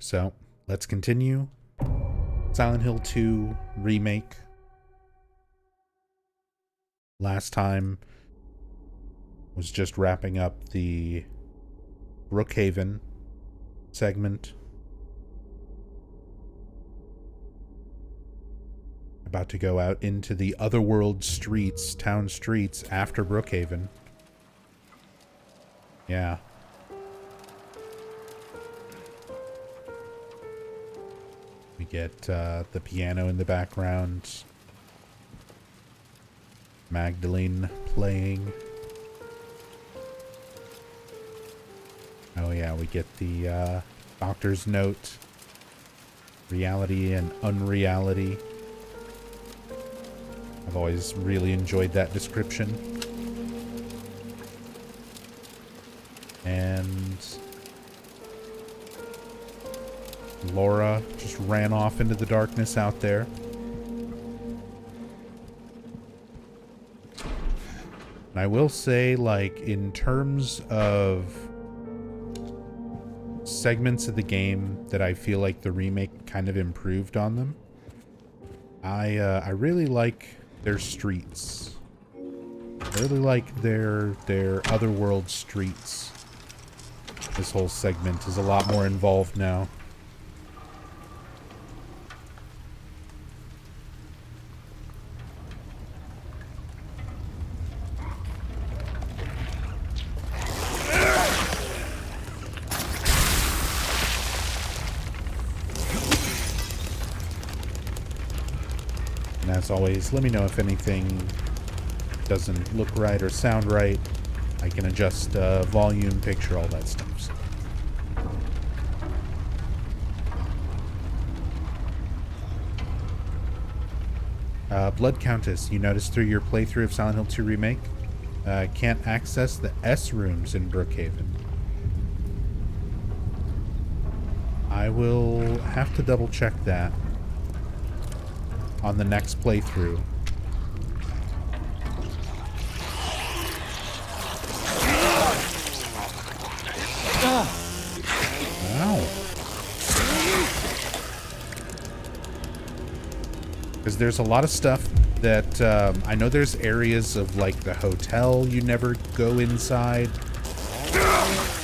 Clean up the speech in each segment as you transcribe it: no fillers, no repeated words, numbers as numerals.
So, let's continue. Silent Hill 2 Remake. Last time was just wrapping up the Brookhaven segment. About to go out into the otherworld streets, town streets after Brookhaven. Yeah. We get the piano in the background. Magdalene playing. Oh yeah, we get the doctor's note. Reality and unreality. I've always really enjoyed that description. And Laura just ran off into the darkness out there. And I will say, like, in terms of segments of the game that I feel like the remake kind of improved on them, I really like their streets. I really like their otherworld streets. This whole segment is a lot more involved now. And as always, let me know if anything doesn't look right or sound right. I can adjust volume, picture, all that stuff. Blood Countess, you noticed through your playthrough of Silent Hill 2 Remake, can't access the S rooms in Brookhaven. I will have to double check that on the next playthrough. Ow. Because there's a lot of stuff that I know there's areas of like the hotel you never go inside.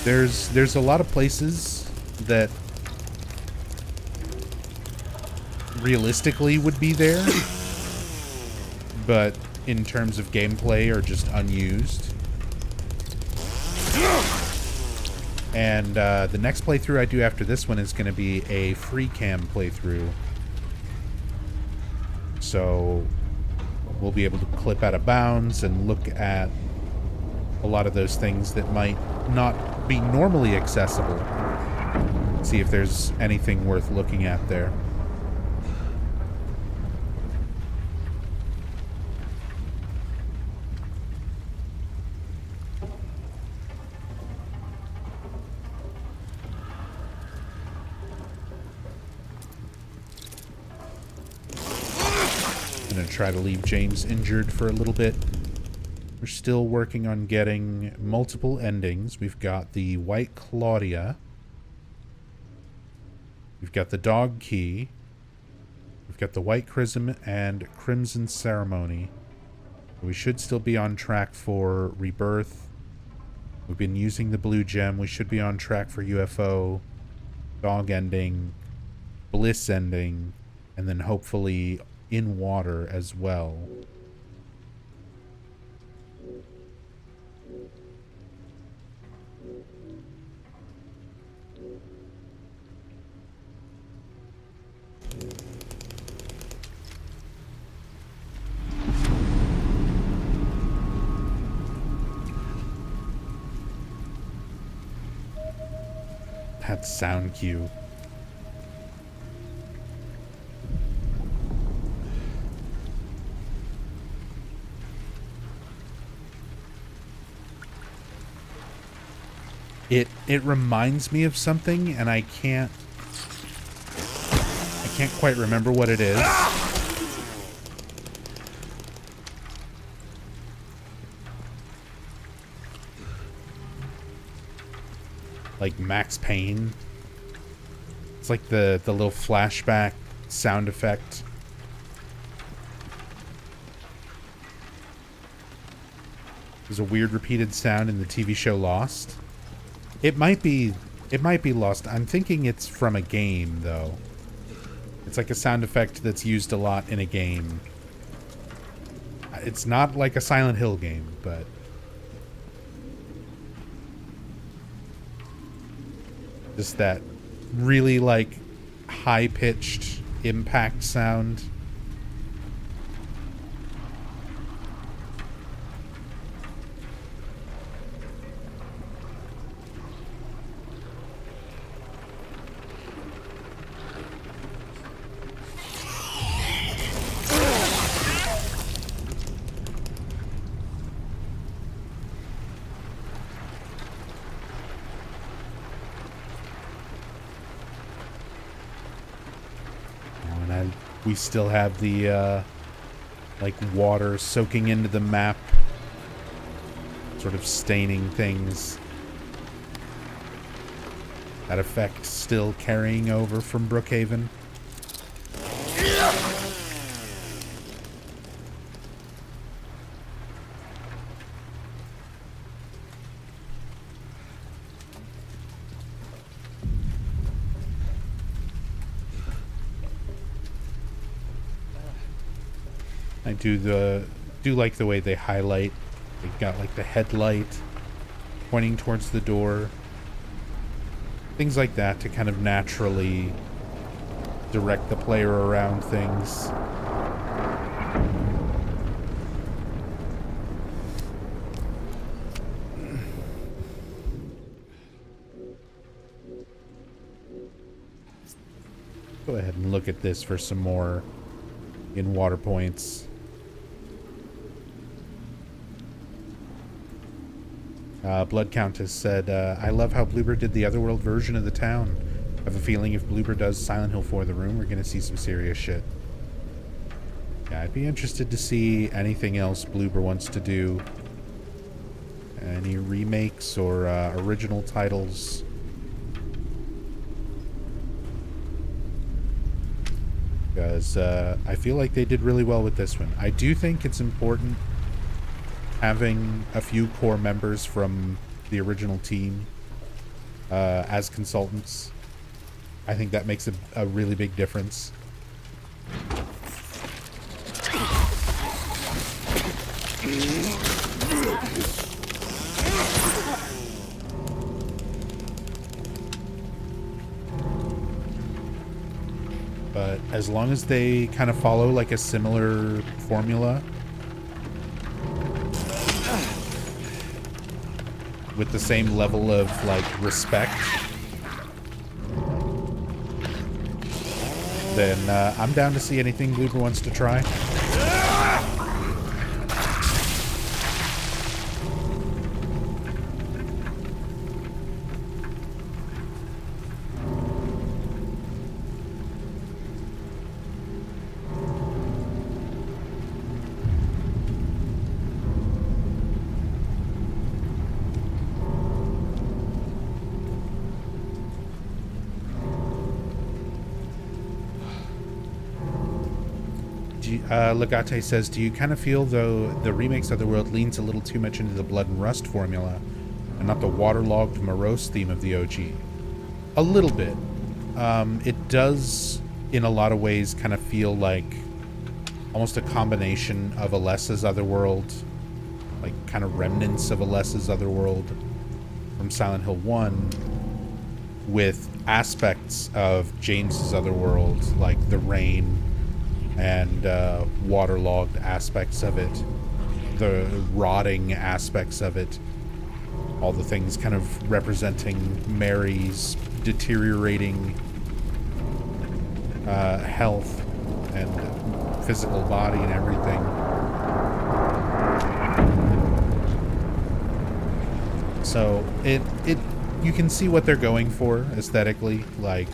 There's a lot of places that realistically would be there, but in terms of gameplay are just unused. And the next playthrough I do after this one is going to be a free cam playthrough. So we'll be able to clip out of bounds and look at a lot of those things that might not be normally accessible. See if there's anything worth looking at there. Try to leave James injured for a little bit. We're still working on getting multiple endings. We've got the White Claudia. We've got the Dog Key. We've got the White Chrism and Crimson Ceremony. We should still be on track for Rebirth. We've been using the Blue Gem. We should be on track for UFO, Dog Ending, Bliss Ending, and then hopefully in water as well. That sound cue. It reminds me of something, and I can't quite remember what it is. Like Max Payne. It's like the little flashback sound effect. There's a weird repeated sound in the TV show Lost. It might be Lost. I'm thinking it's from a game though. It's like a sound effect that's used a lot in a game. It's not like a Silent Hill game, but just that really like high-pitched impact sound. We still have the, like, water soaking into the map, sort of staining things. That effect still carrying over from Brookhaven. I do like the way they highlight. They got like the headlight pointing towards the door. Things like that to kind of naturally direct the player around things. Go ahead and look at this for some more in water points. Blood Countess said, I love how Bloober did the Otherworld version of the town. I have a feeling if Bloober does Silent Hill 4 The Room, we're going to see some serious shit. Yeah, I'd be interested to see anything else Bloober wants to do. Any remakes or original titles. Because I feel like they did really well with this one. I do think it's important having a few core members from the original team as consultants. I think that makes a really big difference. But as long as they kind of follow like a similar formula with the same level of like respect, then I'm down to see anything Bloober wants to try. Legate says, do you kind of feel, though, the remakes of the world leans a little too much into the Blood and Rust formula and not the waterlogged, morose theme of the OG? A little bit. It does, in a lot of ways, kind of feel like almost a combination of Alessa's Otherworld, like kind of remnants of Alessa's Otherworld from Silent Hill 1, with aspects of James's Otherworld, like the rain and waterlogged aspects of it, the rotting aspects of it, all the things kind of representing Mary's deteriorating health and physical body and everything. So it you can see what they're going for aesthetically, like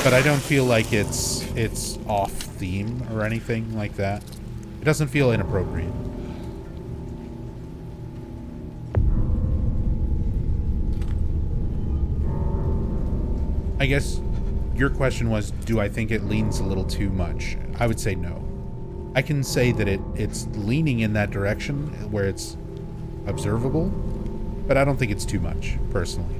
but I don't feel like it's off theme or anything like that. It doesn't feel inappropriate. I guess your question was, do I think it leans a little too much? I would say no. I can say that it's leaning in that direction where it's observable, but I don't think it's too much, personally.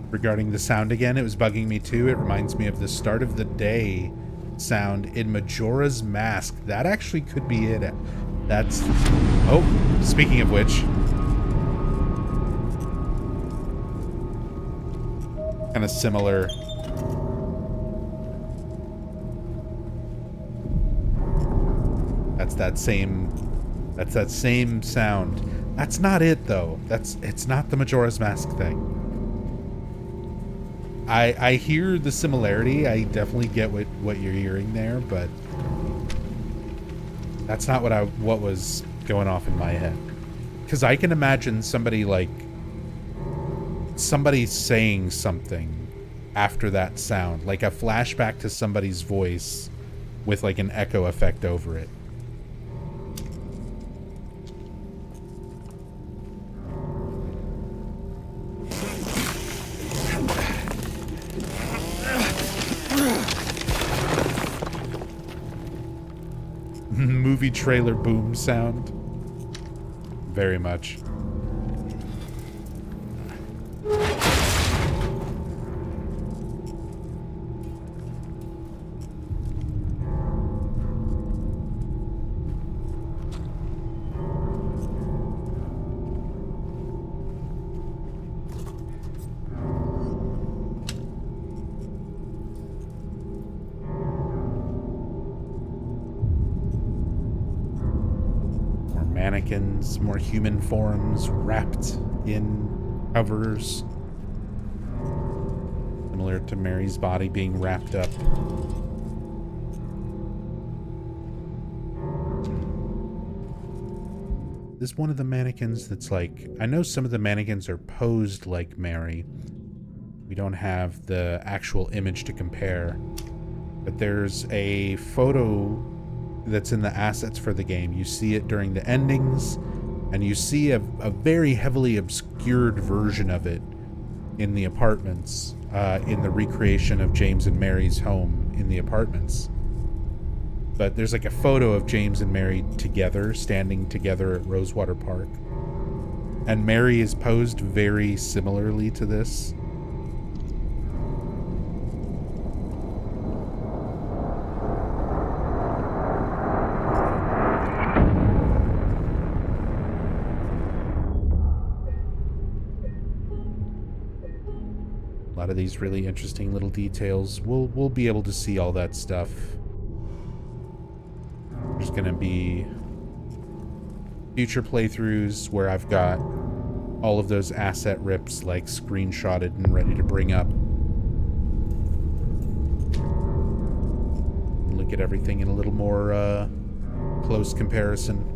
Regarding the sound again, it was bugging me too. It reminds me of the start of the day sound in Majora's Mask. That actually could be it. That's... Oh, speaking of which... kind of similar. That's that same sound. That's not it though. It's not the Majora's Mask thing. I hear the similarity. I definitely get what you're hearing there, but that's not what was going off in my head. Because I can imagine somebody saying something after that sound, like a flashback to somebody's voice with like an echo effect over it. Movie trailer boom sound. Very much. Mannequins, more human forms wrapped in covers, similar to Mary's body being wrapped up. This is one of the mannequins that's like, I know some of the mannequins are posed like Mary. We don't have the actual image to compare, but there's a photo that's in the assets for the game. You see it during the endings, and you see a very heavily obscured version of it in the apartments, in the recreation of James and Mary's home in the apartments. But there's like a photo of James and Mary together, standing together at Rosewater Park. And Mary is posed very similarly to this. A lot of these really interesting little details. We'll be able to see all that stuff. There's gonna be future playthroughs where I've got all of those asset rips like screenshotted and ready to bring up. Look at everything in a little more close comparison.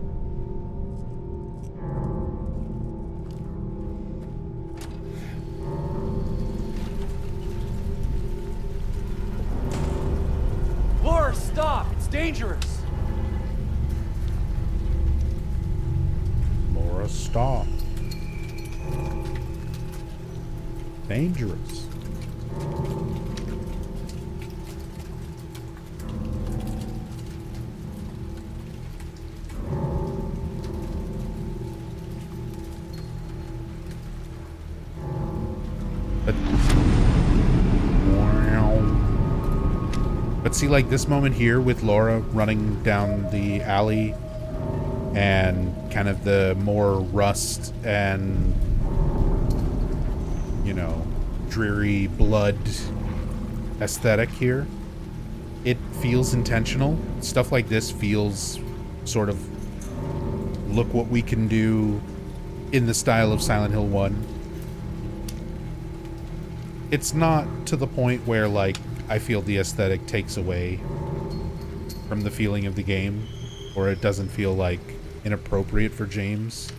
Laura, stop! It's dangerous! Laura, stop. Dangerous. But see, like this moment here with Laura running down the alley and kind of the more rust and, you know, dreary blood aesthetic here. It feels intentional. Stuff like this feels sort of, look what we can do in the style of Silent Hill 1. It's not to the point where, like, I feel the aesthetic takes away from the feeling of the game, or it doesn't feel, like, inappropriate for James.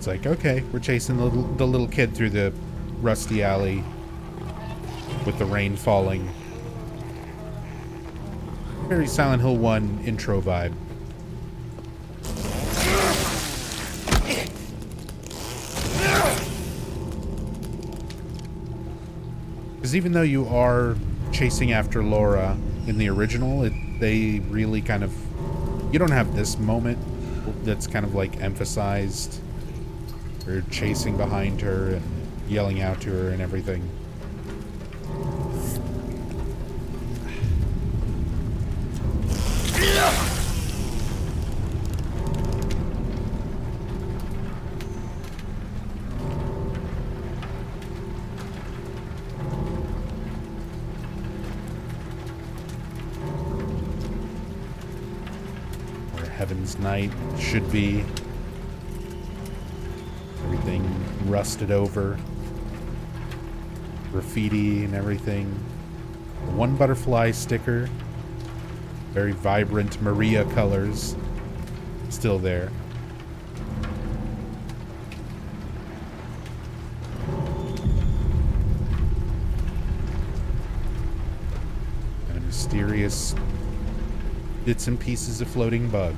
It's like, okay, we're chasing the little kid through the rusty alley with the rain falling. Very Silent Hill 1 intro vibe. Because even though you are chasing after Laura in the original, they really kind of... You don't have this moment that's kind of like emphasized. You're chasing behind her and yelling out to her and everything. Where Heaven's Night should be. Everything rusted over. Graffiti and everything. One butterfly sticker. Very vibrant Maria colors. Still there. And a mysterious bits and pieces of floating bug.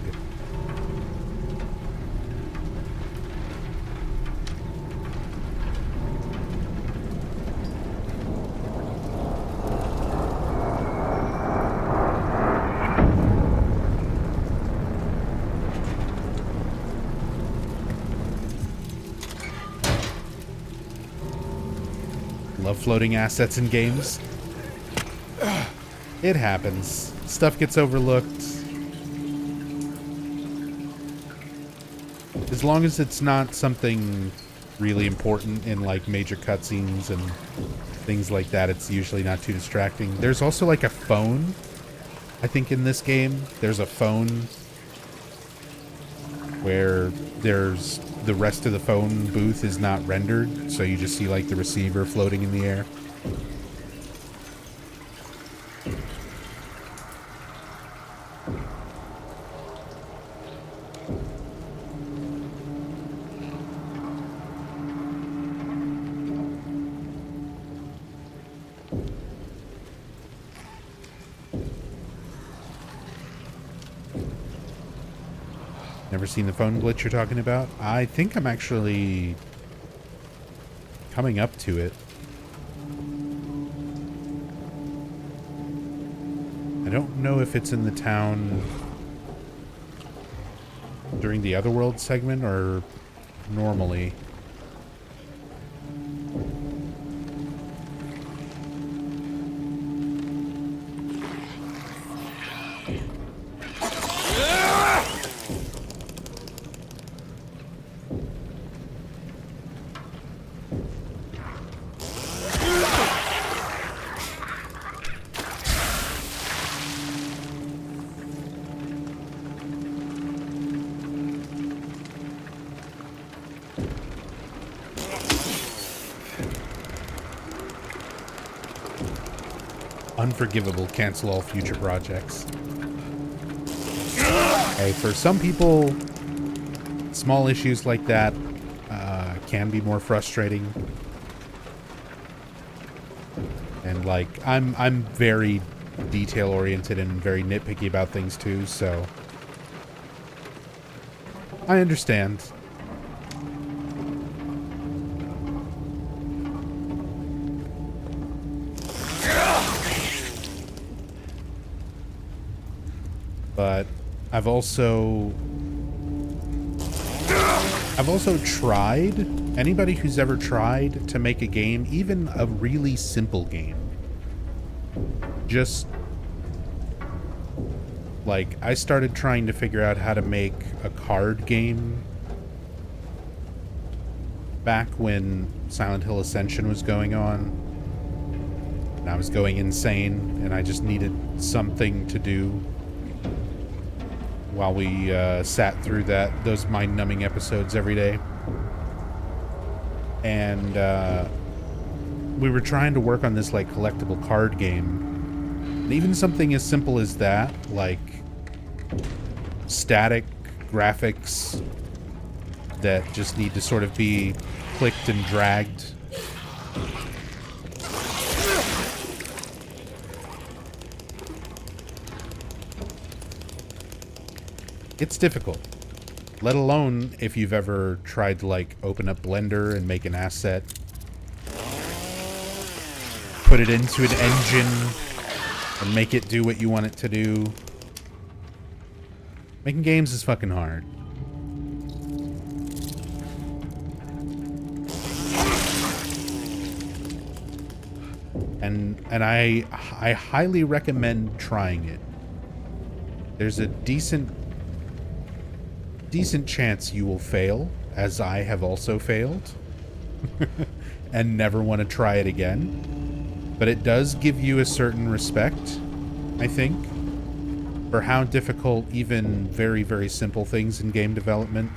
Love floating assets in games. It happens. Stuff gets overlooked. As long as it's not something really important in like major cutscenes and things like that, it's usually not too distracting. There's also like a phone, I think, in this game. There's a phone where there's the rest of the phone booth is not rendered, so you just see like the receiver floating in the air. Never seen the phone glitch you're talking about? I think I'm actually coming up to it. I don't know if it's in the town during the Otherworld segment or normally. Unforgivable, cancel all future projects. Hey, for some people, small issues like that can be more frustrating. And like, I'm very detail oriented and very nitpicky about things too, so I understand. But I've also tried, anybody who's ever tried to make a game, even a really simple game, just like, I started trying to figure out how to make a card game back when Silent Hill Ascension was going on, and I was going insane, and I just needed something to do while we sat through those mind-numbing episodes every day. And we were trying to work on this like collectible card game. And even something as simple as that, like static graphics that just need to sort of be clicked and dragged. It's difficult. Let alone if you've ever tried to, like, open up Blender and make an asset, put it into an engine, and make it do what you want it to do. Making games is fucking hard. And I highly recommend trying it. There's a decent chance you will fail, as I have also failed, and never want to try it again. But it does give you a certain respect, I think, for how difficult even very, very simple things in game development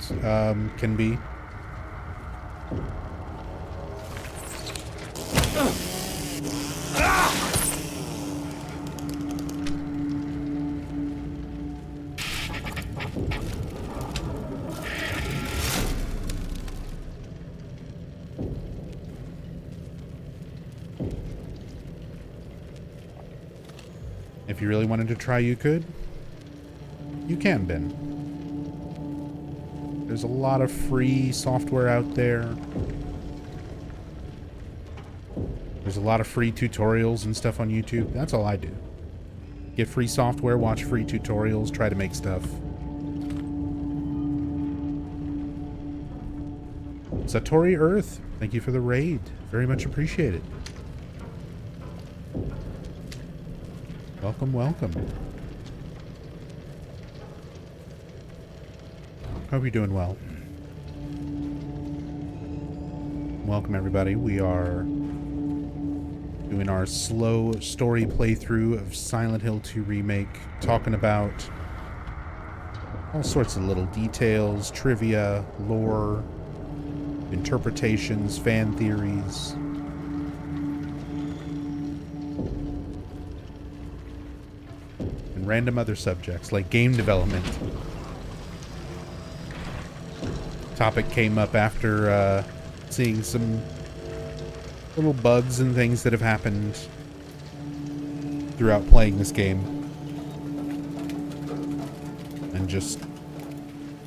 can be. If you really wanted to try, you could. You can, Ben. There's a lot of free software out there. There's a lot of free tutorials and stuff on YouTube. That's all I do. Get free software, watch free tutorials, try to make stuff. Satori Earth, thank you for the raid. Very much appreciated. Welcome, welcome. Hope you're doing well. Welcome, everybody. We are doing our slow story playthrough of Silent Hill 2 Remake, talking about all sorts of little details, trivia, lore, interpretations, fan theories. And random other subjects like game development. Topic came up after seeing some little bugs and things that have happened throughout playing this game. And just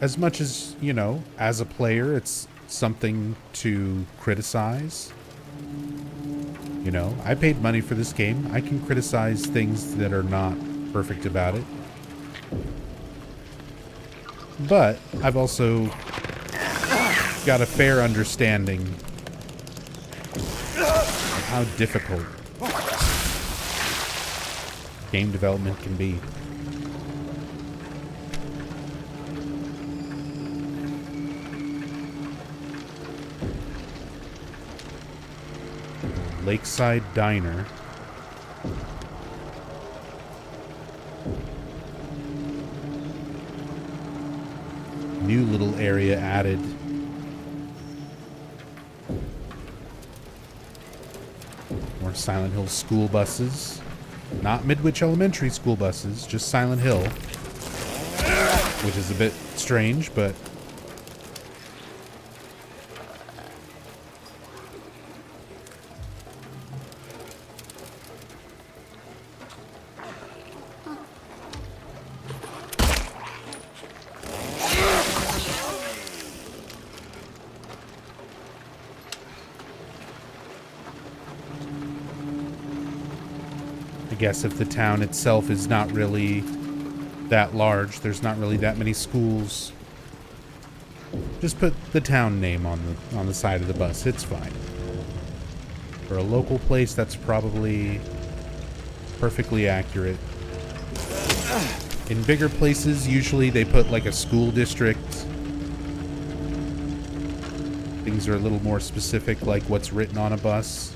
as much as, you know, as a player, it's something to criticize. You know, I paid money for this game. I can criticize things that are not perfect about it. But I've also got a fair understanding of how difficult game development can be. Lakeside Diner. New little area added. More Silent Hill school buses. Not Midwich Elementary school buses, just Silent Hill. Which is a bit strange, but I guess if the town itself is not really that large, there's not really that many schools, just put the town name on the side of the bus. It's fine. For a local place, that's probably perfectly accurate. In bigger places, usually they put like a school district. Things are a little more specific, like what's written on a bus.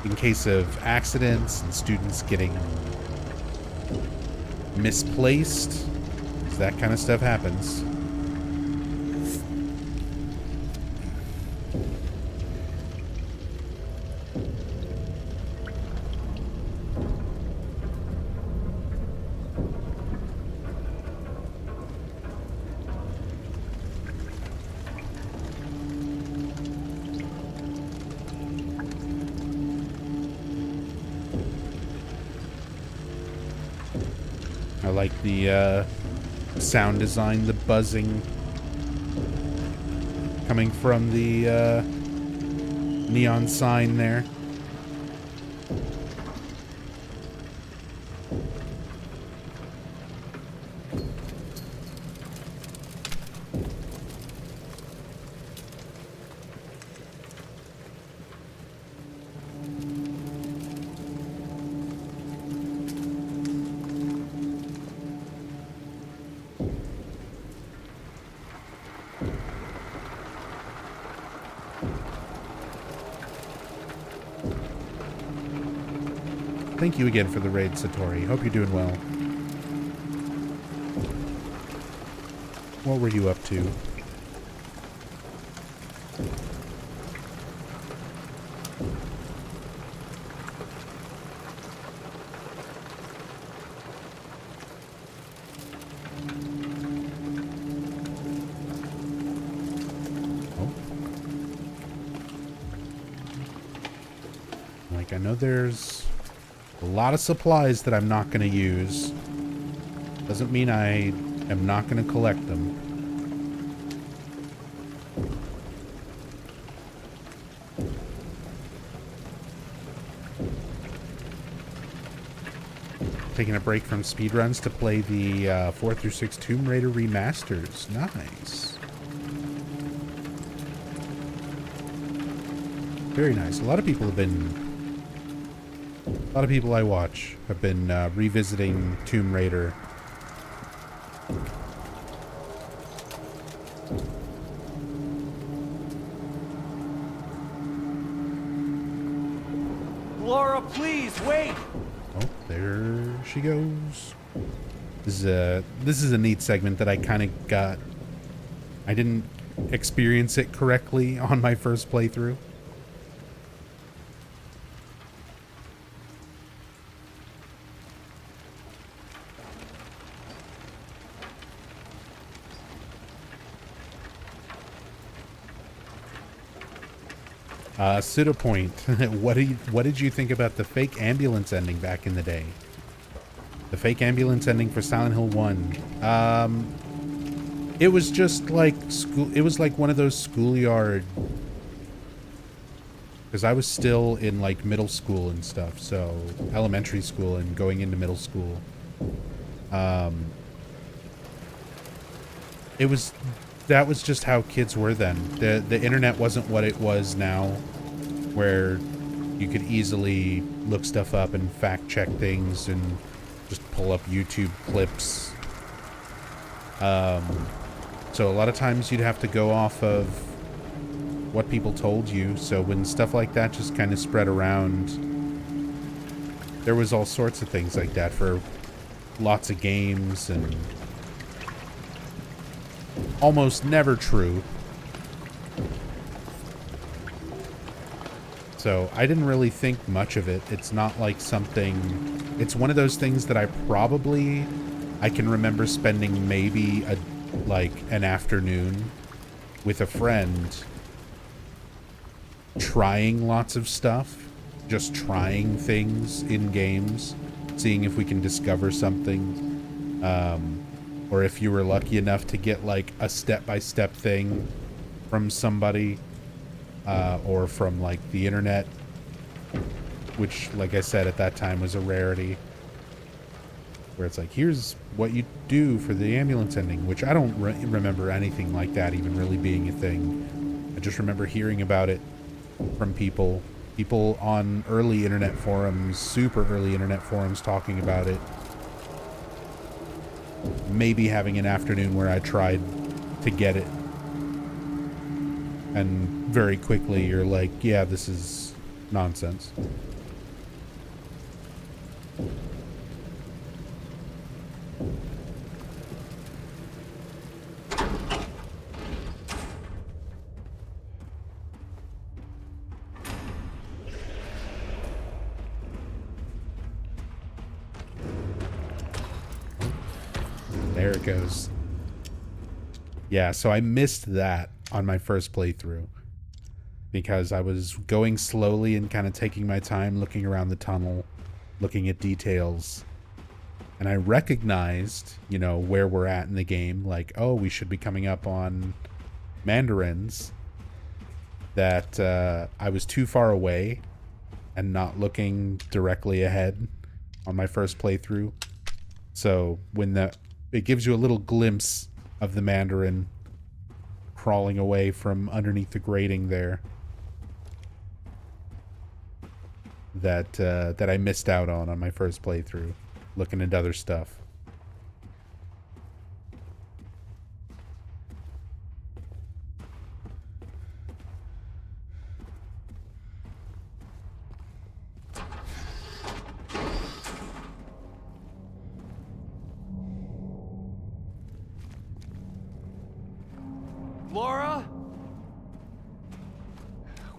In case of accidents and students getting misplaced, that kind of stuff happens. like the sound design, the buzzing coming from the neon sign there. Thank you again for the raid, Satori. Hope you're doing well. What were you up to? Oh. Like, I know there's a lot of supplies that I'm not going to use. Doesn't mean I am not going to collect them. Taking a break from speedruns to play the 4 through 6 Tomb Raider remasters. Nice. Very nice. A lot of people I watch have been revisiting Tomb Raider. Laura, please, wait! Oh, there she goes. This is a neat segment that I kind of got. I didn't experience it correctly on my first playthrough. Pseudopoint, what did you think about the fake ambulance ending back in the day? The fake ambulance ending for Silent Hill 1. It was just like school. It was like one of those schoolyard. Because I was still in like middle school and stuff, so elementary school and going into middle school. That was just how kids were then. The internet wasn't what it was now, where you could easily look stuff up and fact check things and just pull up YouTube clips. So a lot of times you'd have to go off of what people told you. So when stuff like that just kind of spread around, there was all sorts of things like that for lots of games, and almost never true. So I didn't really think much of it. It's not like something... It's one of those things that I can remember spending maybe an afternoon with a friend trying lots of stuff. Just trying things in games. Seeing if we can discover something. Or if you were lucky enough to get like a step-by-step thing from somebody, or from like the internet, which, like I said, at that time was a rarity, where it's like, here's what you do for the ambulance ending, which I don't remember anything like that even really being a thing. I just remember hearing about it from people on early internet forums, super early internet forums, talking about it. Maybe having an afternoon where I tried to get it, and very quickly you're like, yeah, this is nonsense. There it goes. Yeah, so I missed that on my first playthrough because I was going slowly and kind of taking my time looking around the tunnel, looking at details. And I recognized, you know, where we're at in the game. Like, oh, we should be coming up on mandarins. That I was too far away and not looking directly ahead on my first playthrough. So when it gives you a little glimpse of the mandarin crawling away from underneath the grating there that I missed out on my first playthrough, looking at other stuff. Laura?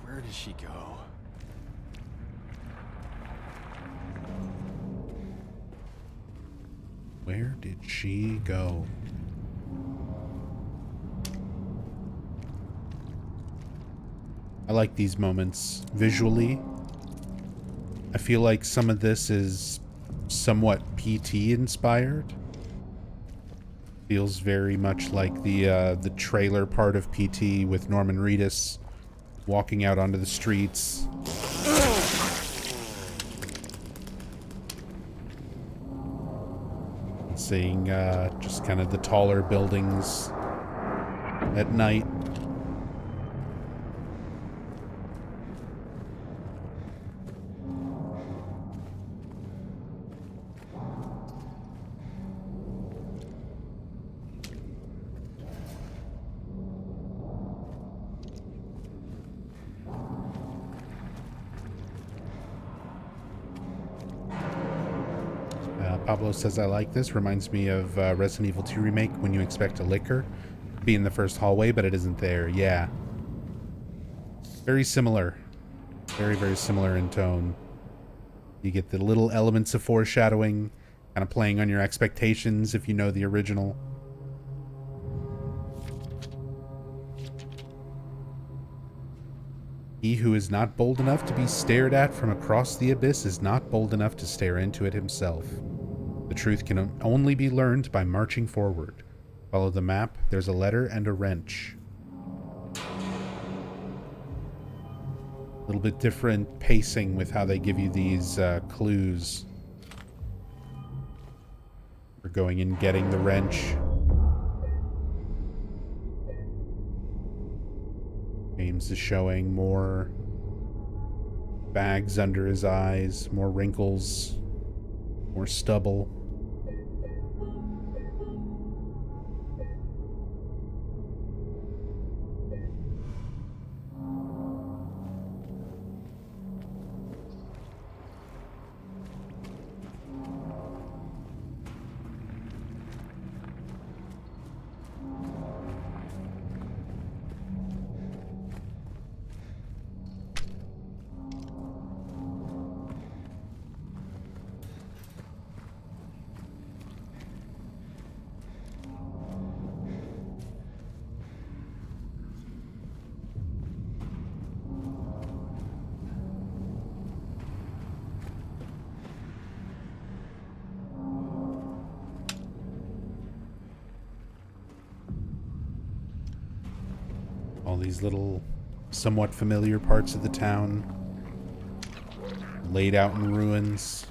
Where did she go? Where did she go? I like these moments visually. I feel like some of this is somewhat PT inspired. Feels very much like the trailer part of PT with Norman Reedus walking out onto the streets. Seeing just kind of the taller buildings at night. Pablo says, I like this. Reminds me of Resident Evil 2 Remake when you expect a liquor to be in the first hallway, but it isn't there. Yeah. Very similar. Very, very similar in tone. You get the little elements of foreshadowing, kind of playing on your expectations if you know the original. He who is not bold enough to be stared at from across the abyss is not bold enough to stare into it himself. The truth can only be learned by marching forward. Follow the map. There's a letter and a wrench. A little bit different pacing with how they give you these clues. For going and getting the wrench. James is showing more bags under his eyes, more wrinkles, more stubble. All these little, somewhat familiar parts of the town, laid out in ruins.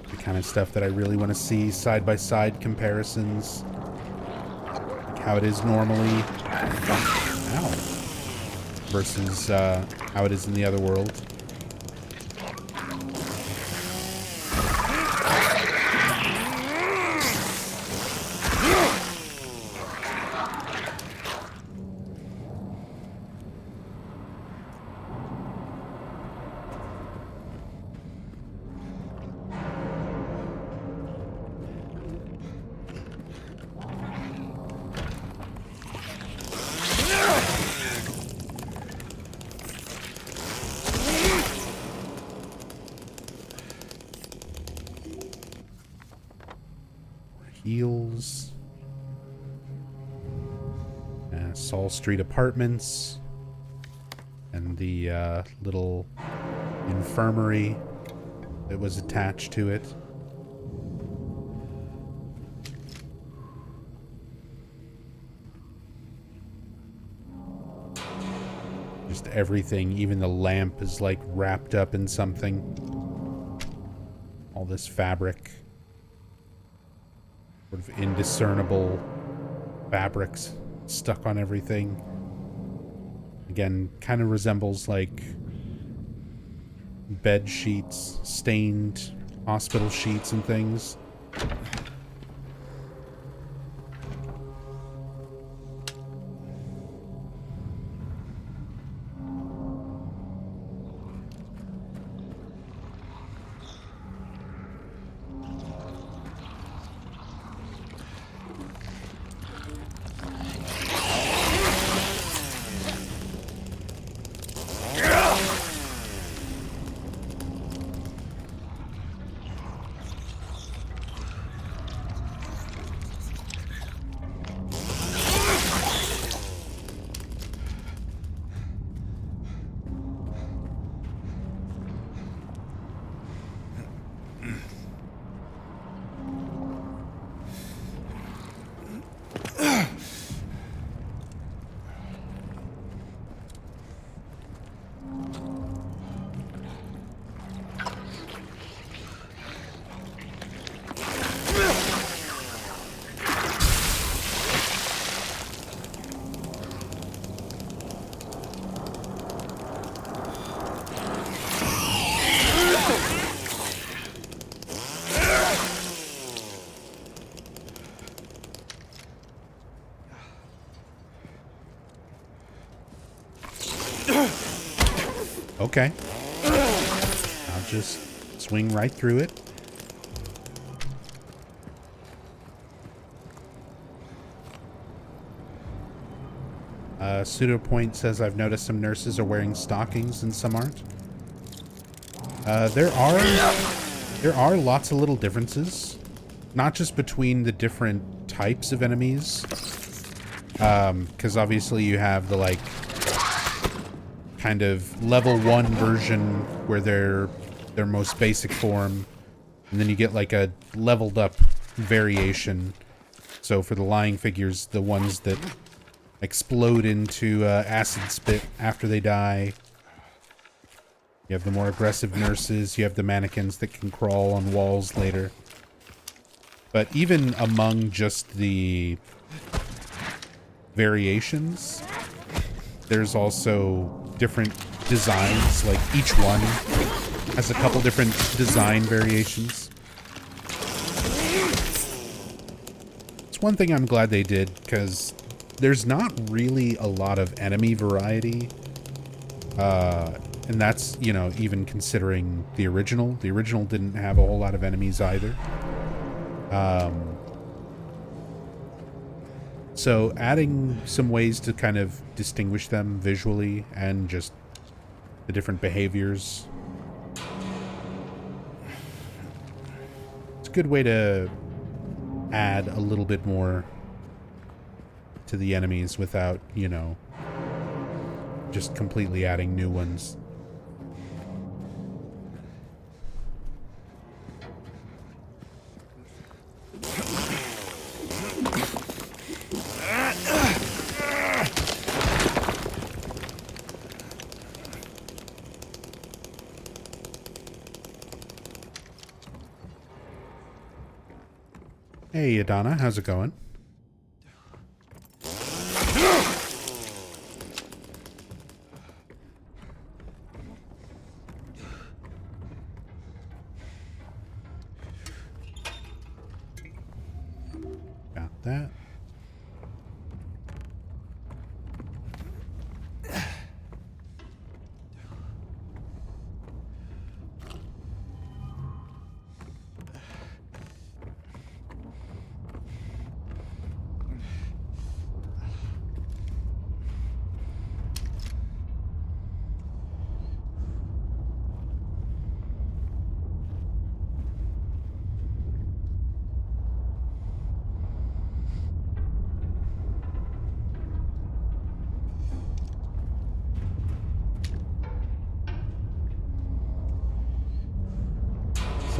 The kind of stuff that I really want to see, side-by-side comparisons. Like how it is normally. Ow. Versus how it is in the other world. Heels. Saul Street Apartments. And the little infirmary that was attached to it. Just everything, even the lamp is like wrapped up in something. All this fabric. Sort of indiscernible fabrics stuck on everything. Again, kind of resembles like bed sheets, stained hospital sheets and things. Okay. I'll just swing right through it. Pseudopoint says, I've noticed some nurses are wearing stockings and some aren't. There are lots of little differences. Not just between the different types of enemies. Because obviously you have the, like, kind of level 1 version where they're their most basic form. And then you get, like, a leveled up variation. So for the lying figures, the ones that explode into acid spit after they die. You have the more aggressive nurses. You have the mannequins that can crawl on walls later. But even among just the variations, there's also different designs. Like each one has a couple different design variations. It's one thing I'm glad they did, because there's not really a lot of enemy variety. And that's, you know, even considering the original. The original didn't have a whole lot of enemies either. So adding some ways to kind of distinguish them visually and just the different behaviors. It's a good way to add a little bit more to the enemies without, you know, just completely adding new ones. Hey, Adana, how's it going? Got that.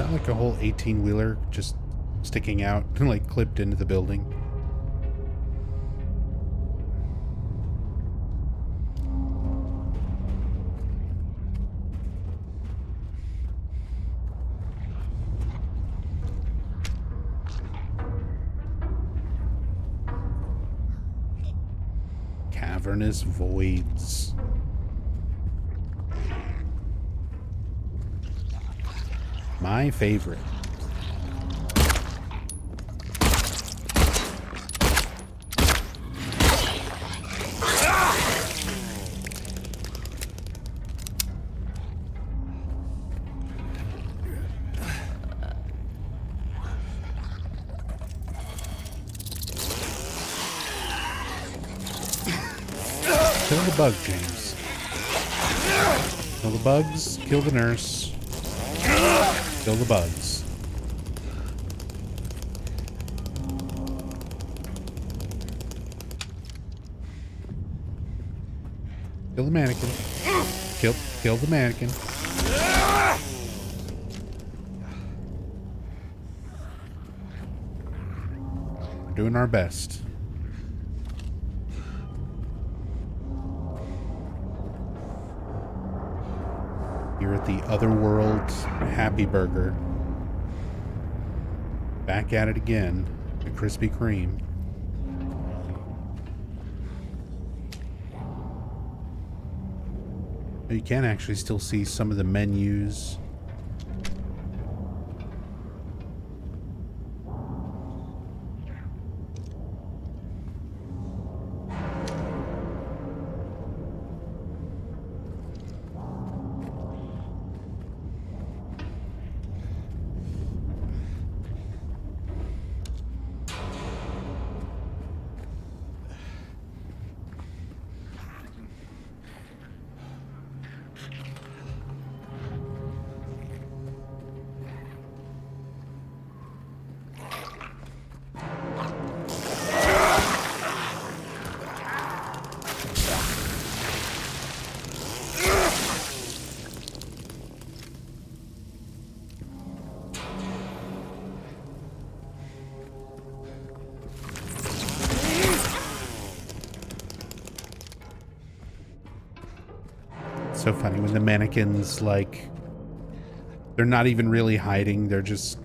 that like a whole 18-wheeler just sticking out and like clipped into the building? Cavernous voids. My favorite. Kill the bug, James. Kill the bugs, kill the nurse. Kill the bugs. Kill the mannequin. Kill the mannequin. We're doing our best. Here at the Otherworld Happy Burger. Back at it again. The Krispy Kreme. You can actually still see some of the menus. So funny when the mannequins, like, they're not even really hiding, they're just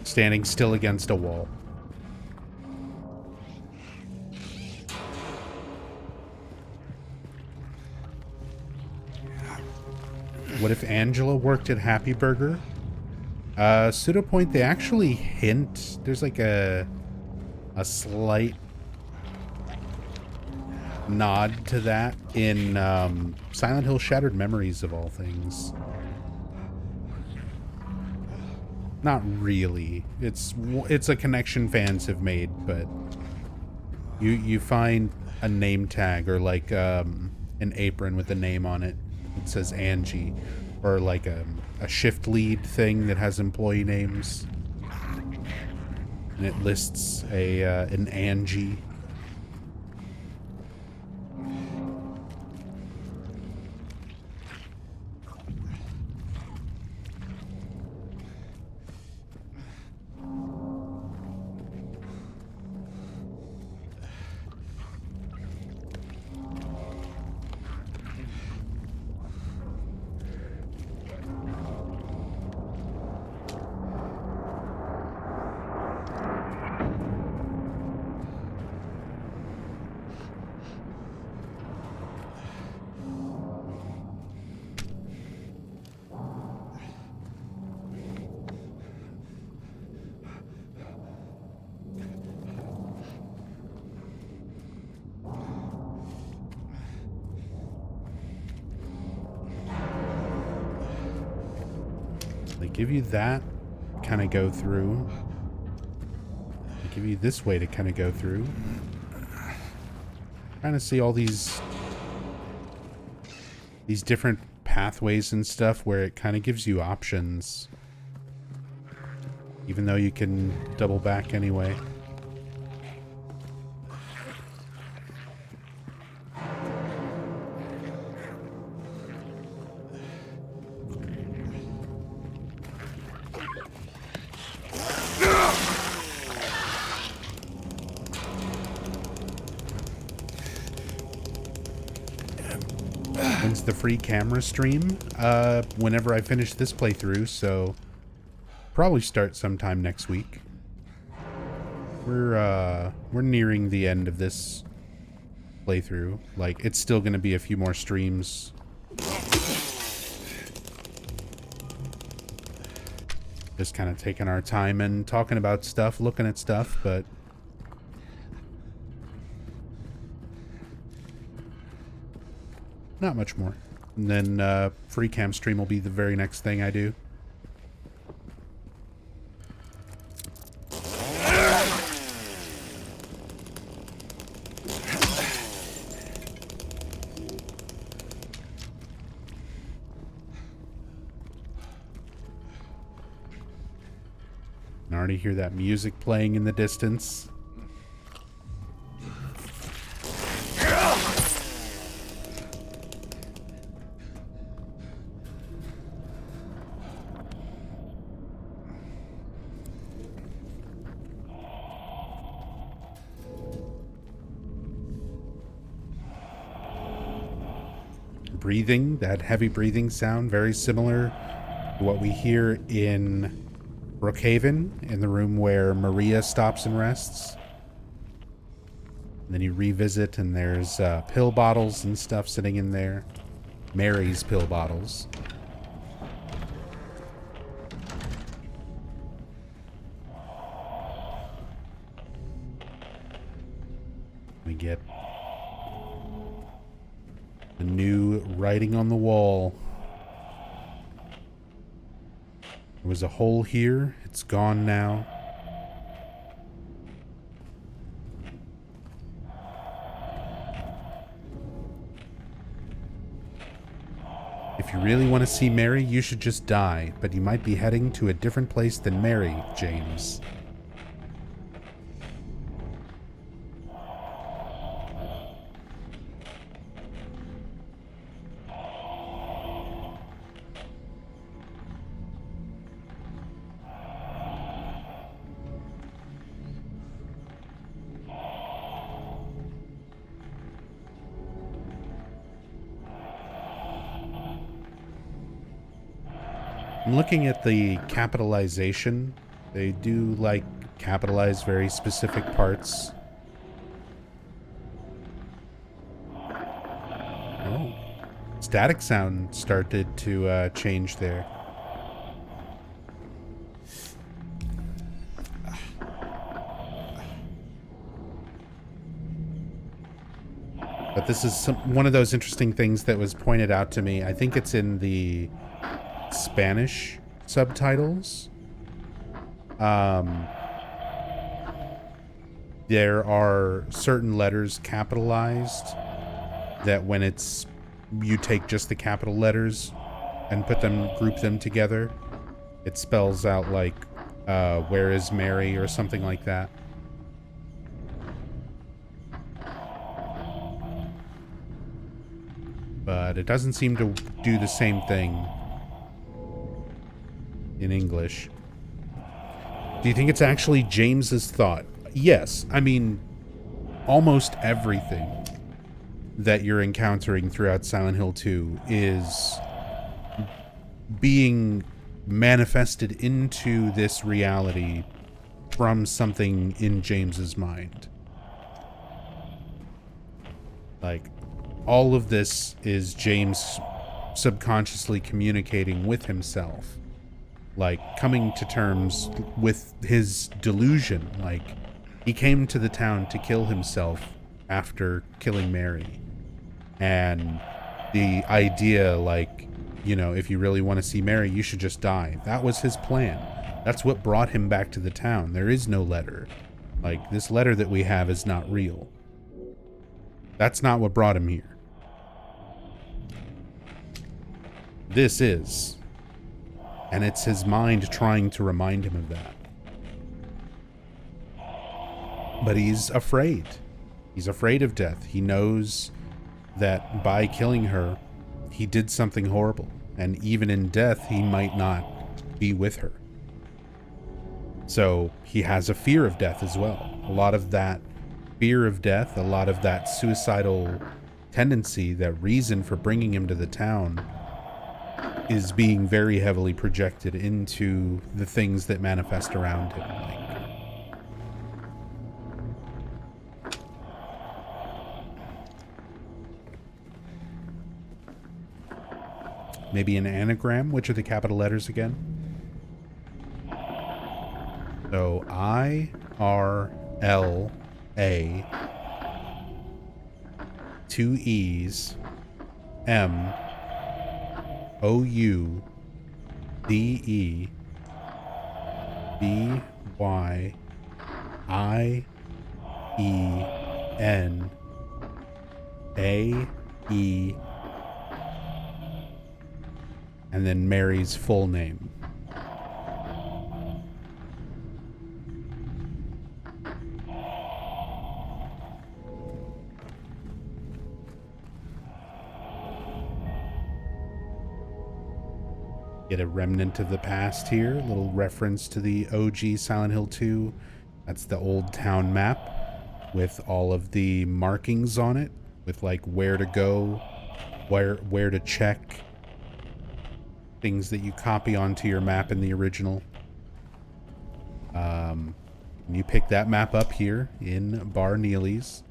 standing still against a wall. What if Angela worked at Happy Burger? Pseudo point, they actually hint, there's like a slight nod to that in Silent Hill Shattered Memories of all things. Not really. It's a connection fans have made, but you find a name tag or like an apron with a name on it. It says Angie, or like a shift lead thing that has employee names, and it lists an Angie. They give you that, kind of go through. They give you this way to kind of go through. Trying to see all these different pathways and stuff where it kind of gives you options. Even though you can double back anyway. When's the free camera stream? Whenever I finish this playthrough, so probably start sometime next week. We're nearing the end of this playthrough. Like, it's still gonna be a few more streams. Just kind of taking our time and talking about stuff, looking at stuff, but not much more. And then free cam stream will be the very next thing I do. I already hear that music playing in the distance. Breathing, that heavy breathing sound, very similar to what we hear in Brookhaven, in the room where Maria stops and rests. And then you revisit and there's pill bottles and stuff sitting in there. Mary's pill bottles. We get the new writing on the wall. There was a hole here. It's gone now. If you really want to see Mary, you should just die, but you might be heading to a different place than Mary, James. I'm looking at the capitalization. They do, like, capitalize very specific parts. Oh. Static sound started to change there. But this is one of those interesting things that was pointed out to me. I think it's in the Spanish subtitles. There are certain letters capitalized that when you take just the capital letters and group them together, it spells out like, where is Mary or something like that. But it doesn't seem to do the same thing in English. Do you think it's actually James's thought? Yes. I mean, almost everything that you're encountering throughout Silent Hill 2 is being manifested into this reality from something in James's mind. Like, all of this is James subconsciously communicating with himself. Like, coming to terms with his delusion. Like, he came to the town to kill himself after killing Mary. And the idea, like, you know, if you really want to see Mary, you should just die. That was his plan. That's what brought him back to the town. There is no letter. Like, this letter that we have is not real. That's not what brought him here. This is. And it's his mind trying to remind him of that. But he's afraid. He's afraid of death. He knows that by killing her, he did something horrible. And even in death, he might not be with her. So he has a fear of death as well. A lot of that fear of death, a lot of that suicidal tendency, that reason for bringing him to the town is being very heavily projected into the things that manifest around him. Maybe an anagram. Which are the capital letters again? So I-R-L-A, 2 E's, M-O-U-D-E, B-Y-I-E-N-A-E, and then Mary's full name. Get a remnant of the past here. A little reference to the OG Silent Hill 2. That's the old town map with all of the markings on it, with like where to go, where to check, things that you copy onto your map in the original. And you pick that map up here in Bar Neely's.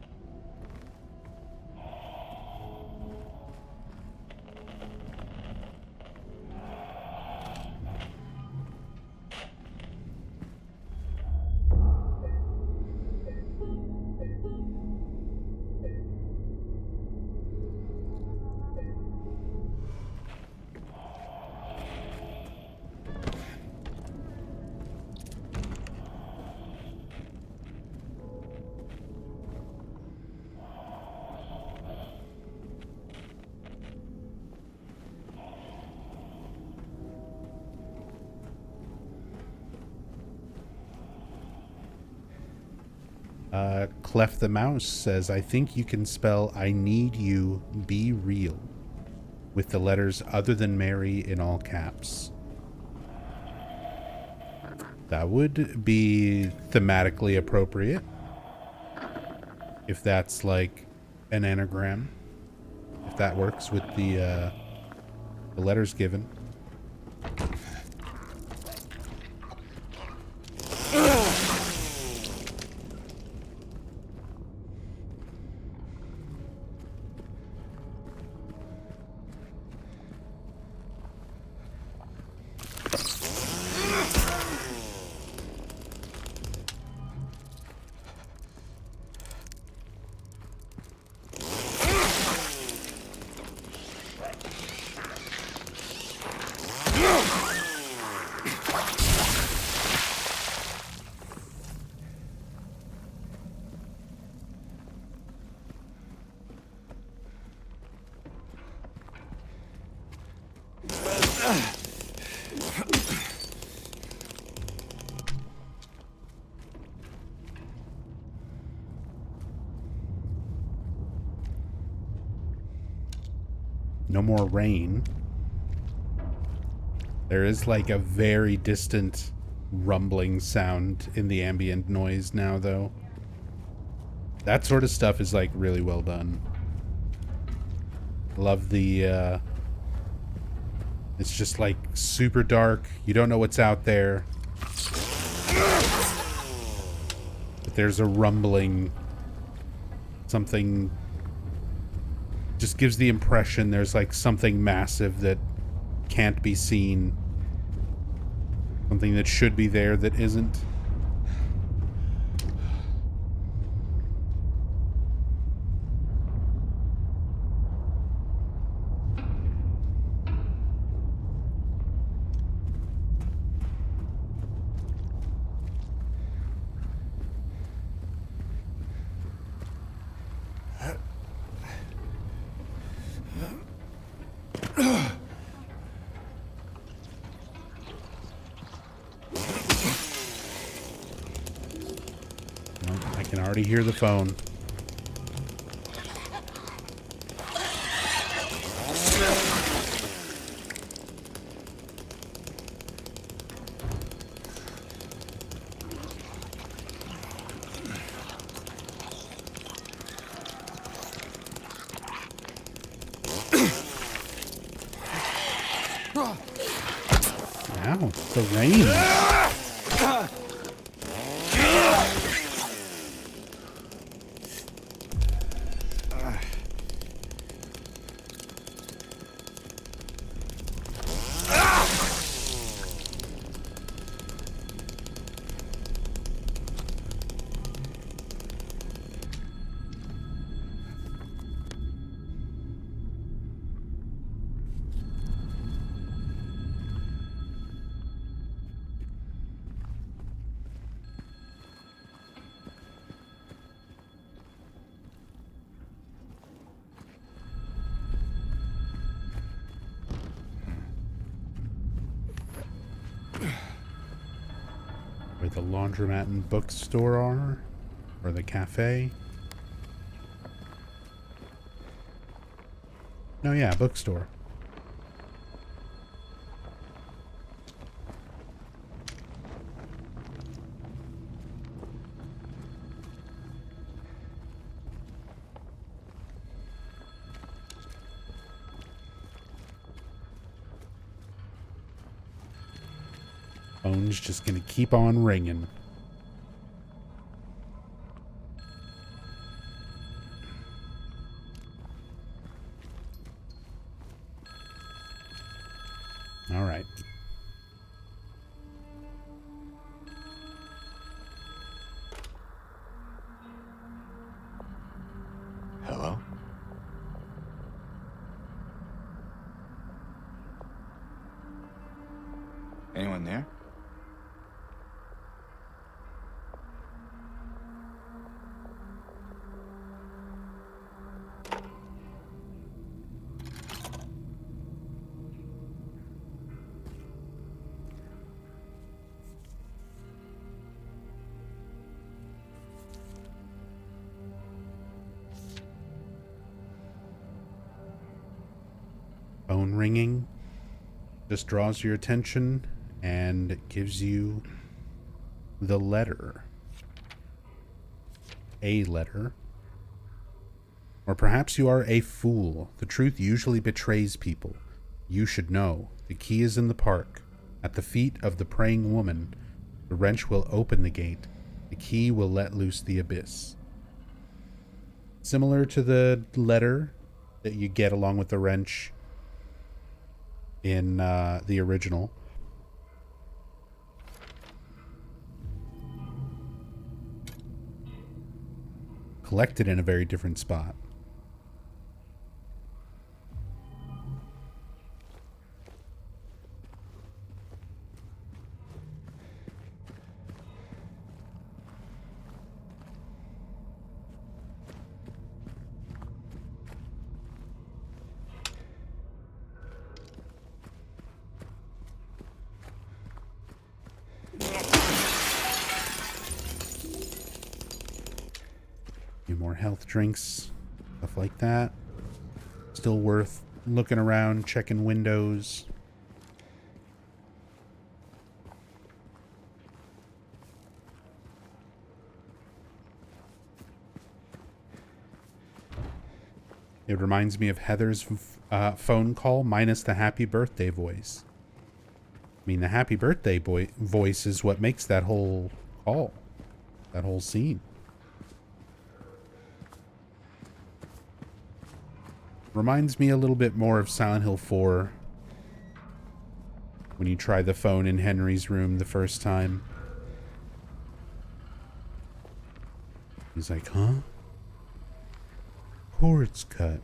Clef the Mouse says, I think you can spell I need you, be real, with the letters other than Mary in all caps. That would be thematically appropriate. If that's like an anagram. If that works with the letters given. No more rain. There is like a very distant rumbling sound in the ambient noise now, though. That sort of stuff is like really well done. Love the it's just like super dark. You don't know what's out there. But there's a rumbling. Something just gives the impression there's like something massive that can't be seen. Something that should be there that isn't. I can already hear the phone. Ow, the rain. Where the laundromat and bookstore are, or the cafe. Oh yeah, bookstore. Phone's just gonna keep on ringing. All right. Hello? Anyone there? Phone ringing just draws your attention and gives you the letter. A letter. Or perhaps you are a fool. The truth usually betrays people. You should know. The key is in the park. At the feet of the praying woman, the wrench will open the gate. The key will let loose the abyss. Similar to the letter that you get along with the wrench in the original. Collected in a very different spot. More health drinks, stuff like that. Still worth looking around, checking windows. It reminds me of Heather's phone call minus the happy birthday voice. I mean, the happy birthday voice is what makes that whole call, that whole scene. Reminds me a little bit more of Silent Hill 4 when you try the phone in Henry's room the first time. He's like, huh? Cord's cut.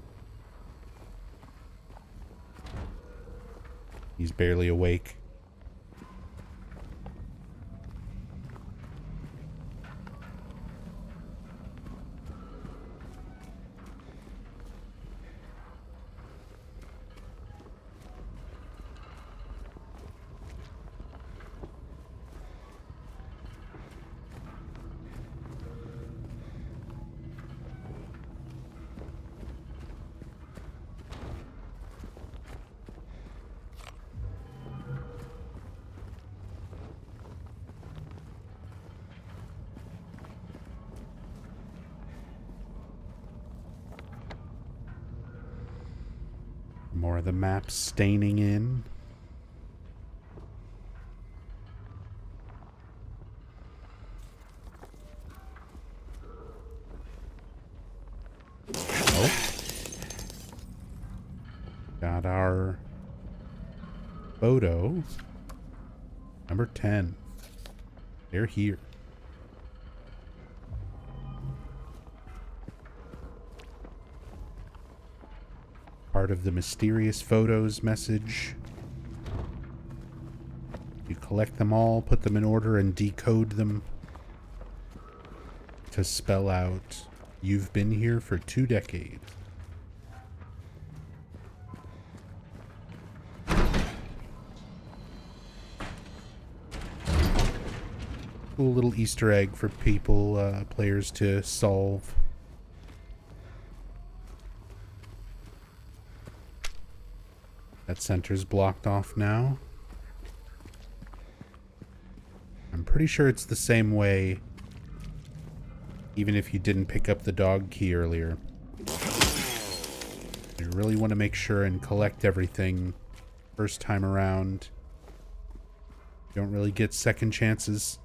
He's barely awake. More of the map staining in. Got our photo. Number 10. They're here. Part of the mysterious photos message. You collect them all, put them in order, and decode them to spell out, "You've been here for 2 decades." Cool little Easter egg for people, players to solve. That center's blocked off now. I'm pretty sure it's the same way, even if you didn't pick up the dog key earlier. You really want to make sure and collect everything first time around. You don't really get second chances.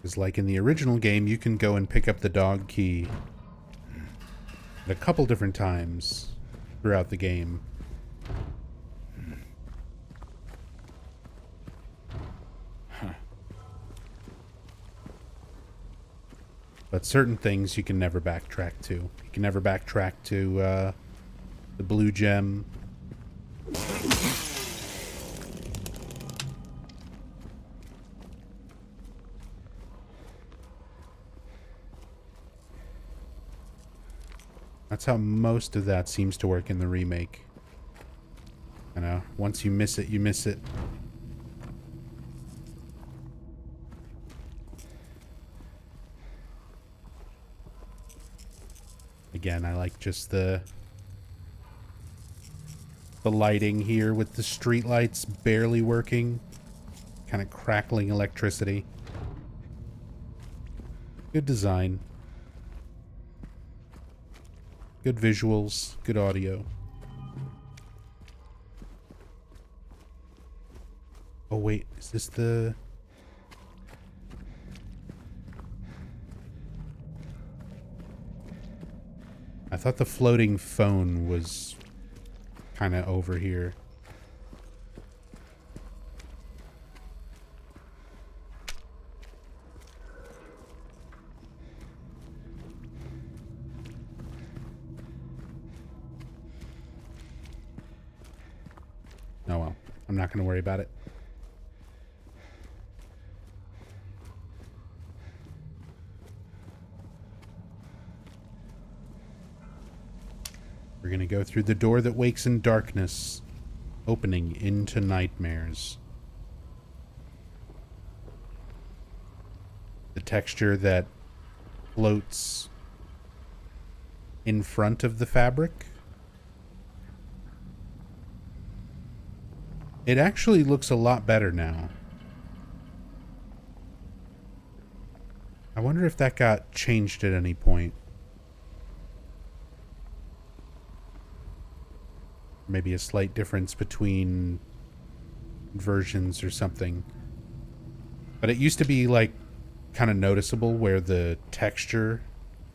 Because like in the original game, you can go and pick up the dog key at a couple different times throughout the game. But certain things you can never backtrack to. You can never backtrack to the blue gem. That's how most of that seems to work in the remake. You know, once you miss it, you miss it. Again, I like just the lighting here with the street lights barely working. Kind of crackling electricity. Good design. Good visuals, good audio. Oh wait, is this the... I thought the floating phone was kind of over here. Oh well, I'm not going to worry about it. We're going to go through the door that wakes in darkness, opening into nightmares. The texture that floats in front of the fabric. It actually looks a lot better now. I wonder if that got changed at any point. Maybe a slight difference between versions or something. But it used to be like kind of noticeable where the texture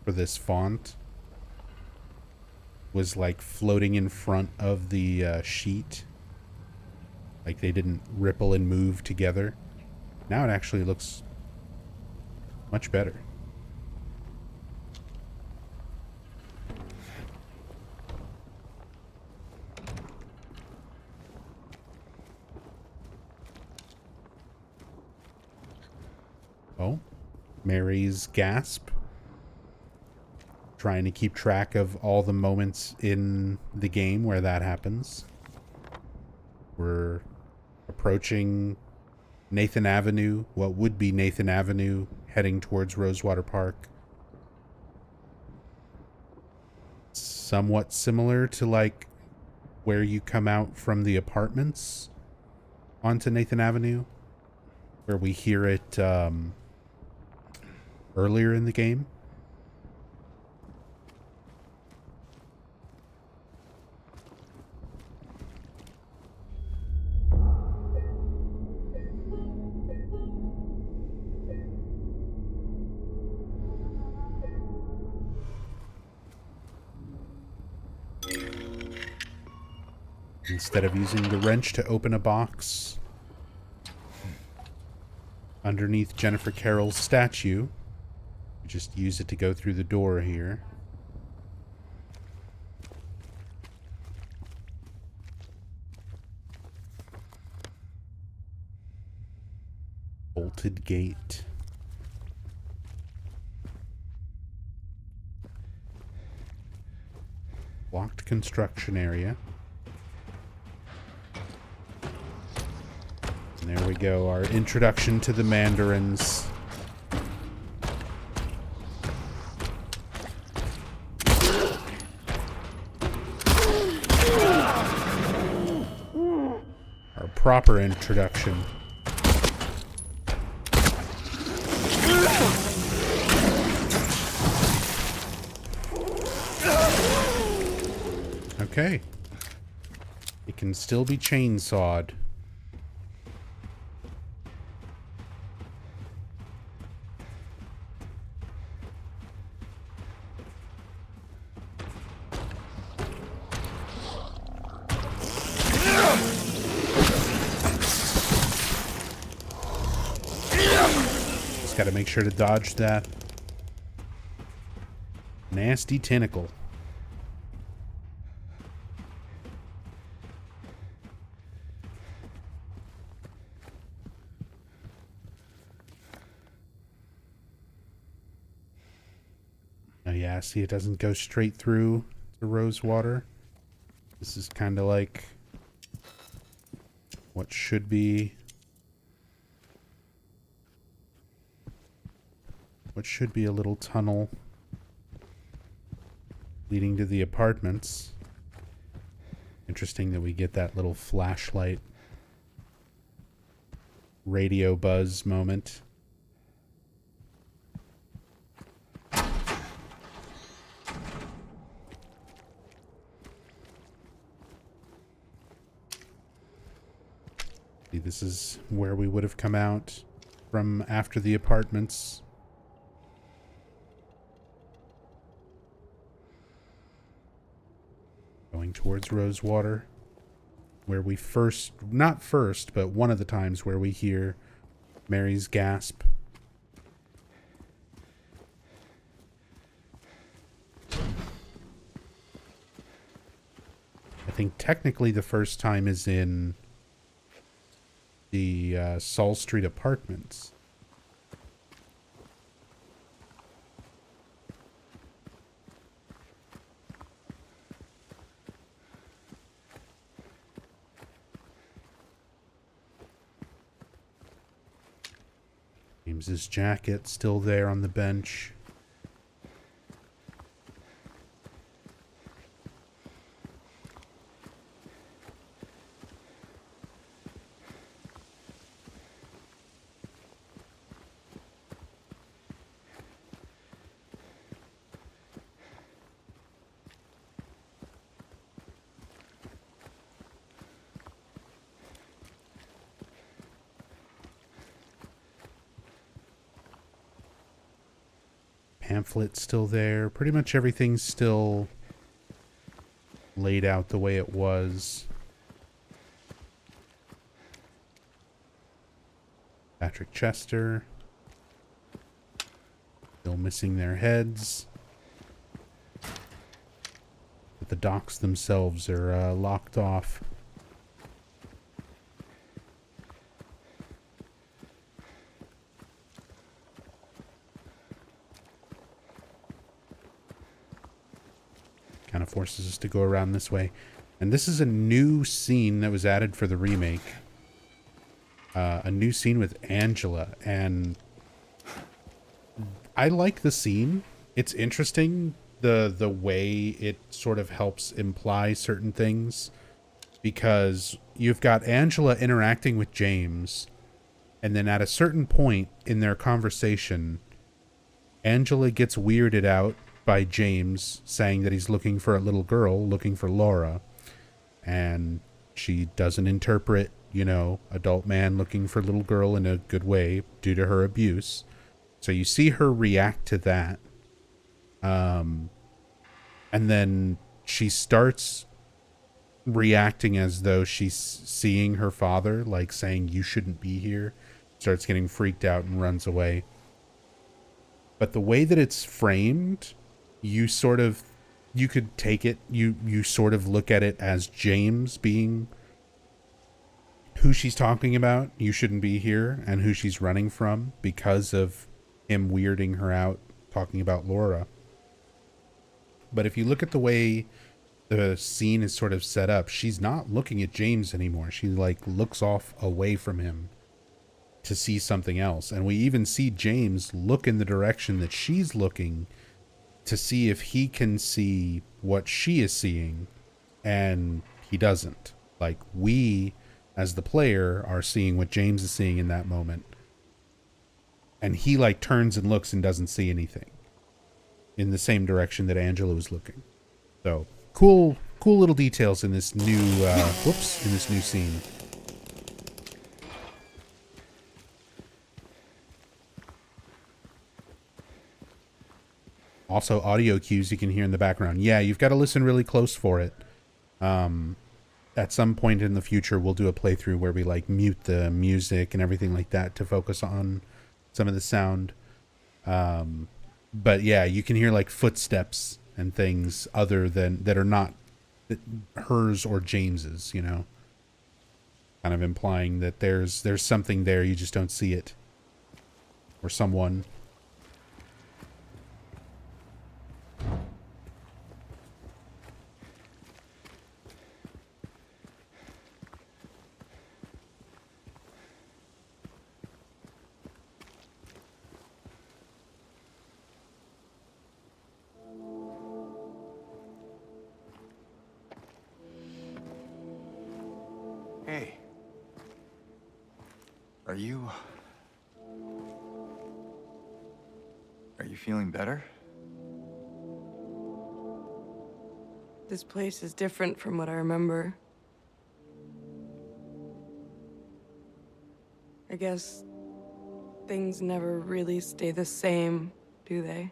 for this font was like floating in front of the sheet. Like they didn't ripple and move together. Now it actually looks much better. Oh, Mary's gasp. Trying to keep track of all the moments in the game where that happens. We're approaching Nathan Avenue, what would be Nathan Avenue, heading towards Rosewater Park. Somewhat similar to like where you come out from the apartments onto Nathan Avenue, where we hear it earlier in the game. Instead of using the wrench to open a box underneath Jennifer Carroll's statue, we just use it to go through the door here. Bolted gate. Locked construction area. And there we go, our introduction to the Mandarins. Our proper introduction. Okay. It can still be chainsawed. Just gotta make sure to dodge that nasty tentacle. Oh yeah, see, it doesn't go straight through the rose water. This is kind of like what should be a little tunnel leading to the apartments. Interesting that we get that little flashlight radio buzz moment. See, this is where we would have come out from after the apartments. Going towards Rosewater, where we not first, but one of the times where we hear Mary's gasp. I think technically the first time is in the Saul Street apartments. James's jacket still there on the bench. Pamphlet's still there. Pretty much everything's still laid out the way it was. Patrick Chester. Still missing their heads. But the docks themselves are locked off. Kind of forces us to go around this way. And this is a new scene that was added for the remake. A new scene with Angela. And I like the scene. It's interesting, the way it sort of helps imply certain things. Because you've got Angela interacting with James. And then at a certain point in their conversation, Angela gets weirded out by James saying that he's looking for a little girl, looking for Laura. And she doesn't interpret, you know, adult man looking for little girl in a good way due to her abuse. So you see her react to that. And then she starts reacting as though she's seeing her father, like saying, "You shouldn't be here," starts getting freaked out and runs away. But the way that it's framed, you could take it, you sort of look at it as James being who she's talking about, "You shouldn't be here," and who she's running from because of him weirding her out talking about Laura. But if you look at the way the scene is sort of set up, she's not looking at James anymore. She like looks off away from him to see something else. And we even see James look in the direction that she's looking to see if he can see what she is seeing, and he doesn't. Like, we as the player are seeing what James is seeing in that moment, and he like turns and looks and doesn't see anything in the same direction that Angela was looking. So cool little details in this new in this new scene. Also, audio cues you can hear in the background. Yeah, you've got to listen really close for it. At some point in the future, we'll do a playthrough where we like mute the music and everything like that to focus on some of the sound. But yeah, you can hear like footsteps and things other than that are not hers or James's, you know, kind of implying that there's something there, you just don't see it, or someone. Hey. Are you feeling better? This place is different from what I remember. I guess things never really stay the same, do they?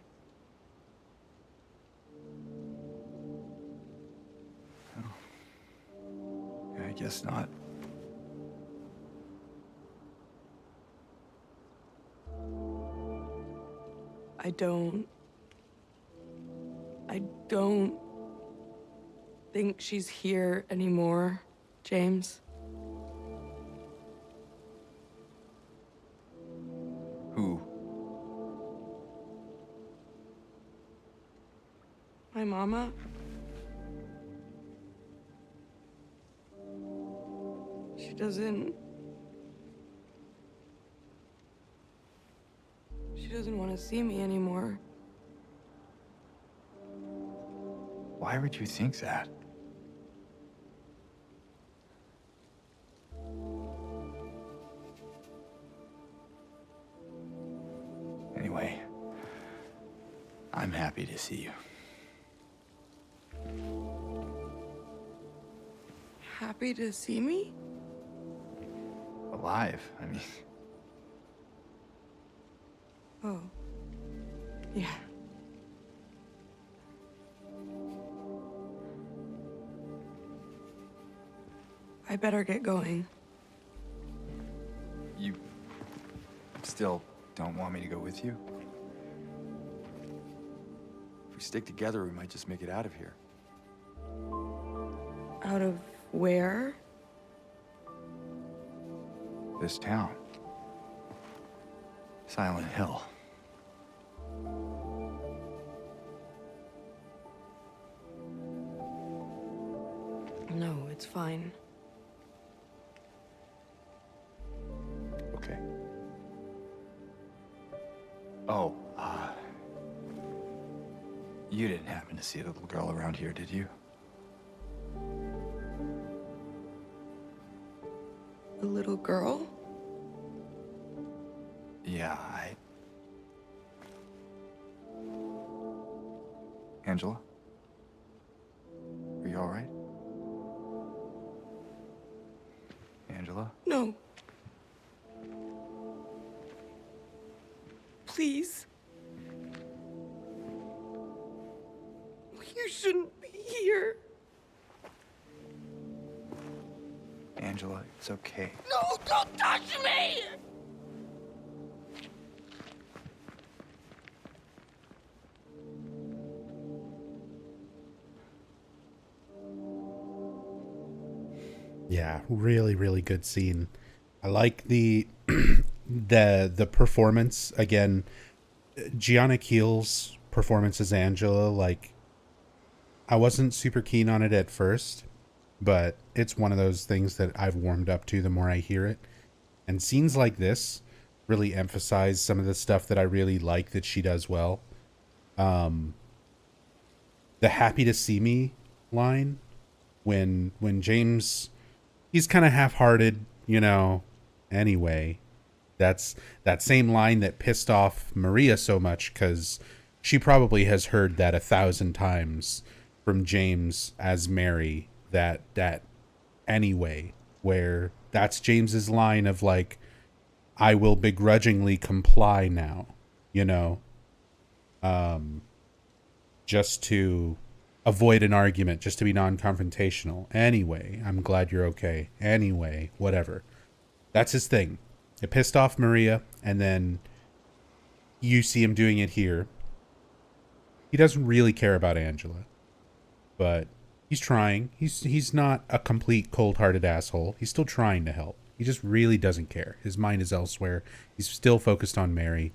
Yeah, I guess not. I don't think she's here anymore, James. Who? My mama? She doesn't want to see me anymore. Why would you think that? Anyway, I'm happy to see you. Happy to see me? Alive, I mean. Oh. Yeah. I better get going. You still don't want me to go with you? If we stick together, we might just make it out of here. Out of where? This town. Silent Hill. No, it's fine. Okay. Oh, you didn't happen to see a little girl around here, did you? A little girl? Yeah, Angela? Are you all right? Angela? No. Please. You shouldn't be here. Angela. It's okay. No, don't touch me! Yeah, really, really good scene. I like the the performance again. Gianna Keel's performance as Angela, like, I wasn't super keen on it at first, but it's one of those things that I've warmed up to the more I hear it. And scenes like this really emphasize some of the stuff that I really like that she does well. The happy to see me line when James, he's kind of half-hearted, you know, anyway. That's that same line that pissed off Maria so much, because she probably has heard that 1,000 times from James as Mary, that anyway, where that's James's line of like, I will begrudgingly comply now, you know, just to avoid an argument, just to be non-confrontational. Anyway, I'm glad you're okay. Anyway, whatever. That's his thing. It pissed off Maria, and then you see him doing it here. He doesn't really care about Angela, but he's trying. He's not a complete cold-hearted asshole. He's still trying to help. He just really doesn't care. His mind is elsewhere. He's still focused on Mary,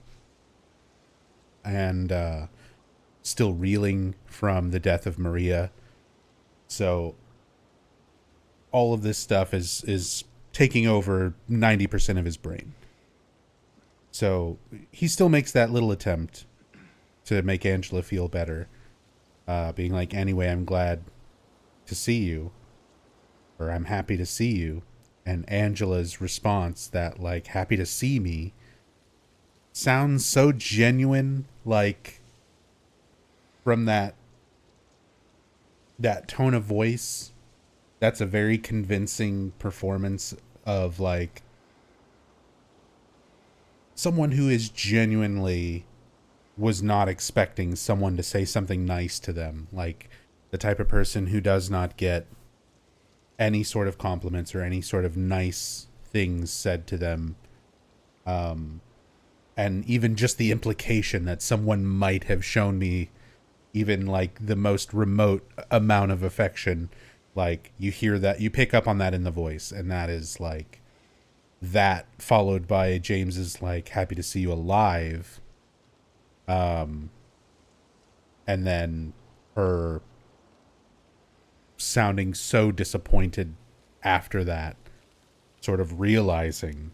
and still reeling from the death of Maria. So all of this stuff is taking over 90% of his brain. So he still makes that little attempt to make Angela feel better, being like, anyway, I'm glad to see you, or I'm happy to see you. And Angela's response, that like, happy to see me, sounds so genuine, like, from that tone of voice. That's a very convincing performance of like someone who is genuinely was not expecting someone to say something nice to them, like the type of person who does not get any sort of compliments or any sort of nice things said to them. And even just the implication that someone might have shown me even like the most remote amount of affection, like you hear that, you pick up on that in the voice, and that is like that followed by James's like, happy to see you alive, and then her sounding so disappointed after that, sort of realizing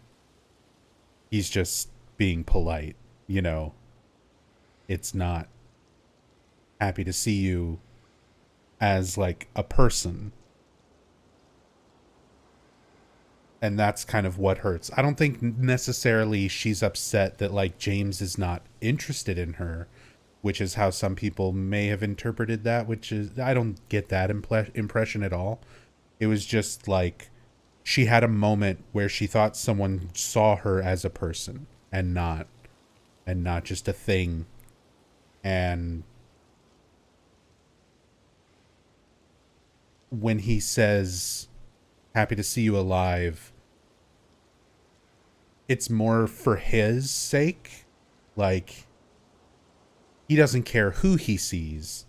he's just being polite, you know. It's not happy to see you as like a person. And that's kind of what hurts. I don't think necessarily she's upset that like James is not interested in her, which is how some people may have interpreted that, which is, I don't get that impression at all. It was just like she had a moment where she thought someone saw her as a person and not just a thing. And when he says, happy to see you alive, it's more for his sake. Like, he doesn't care who he sees.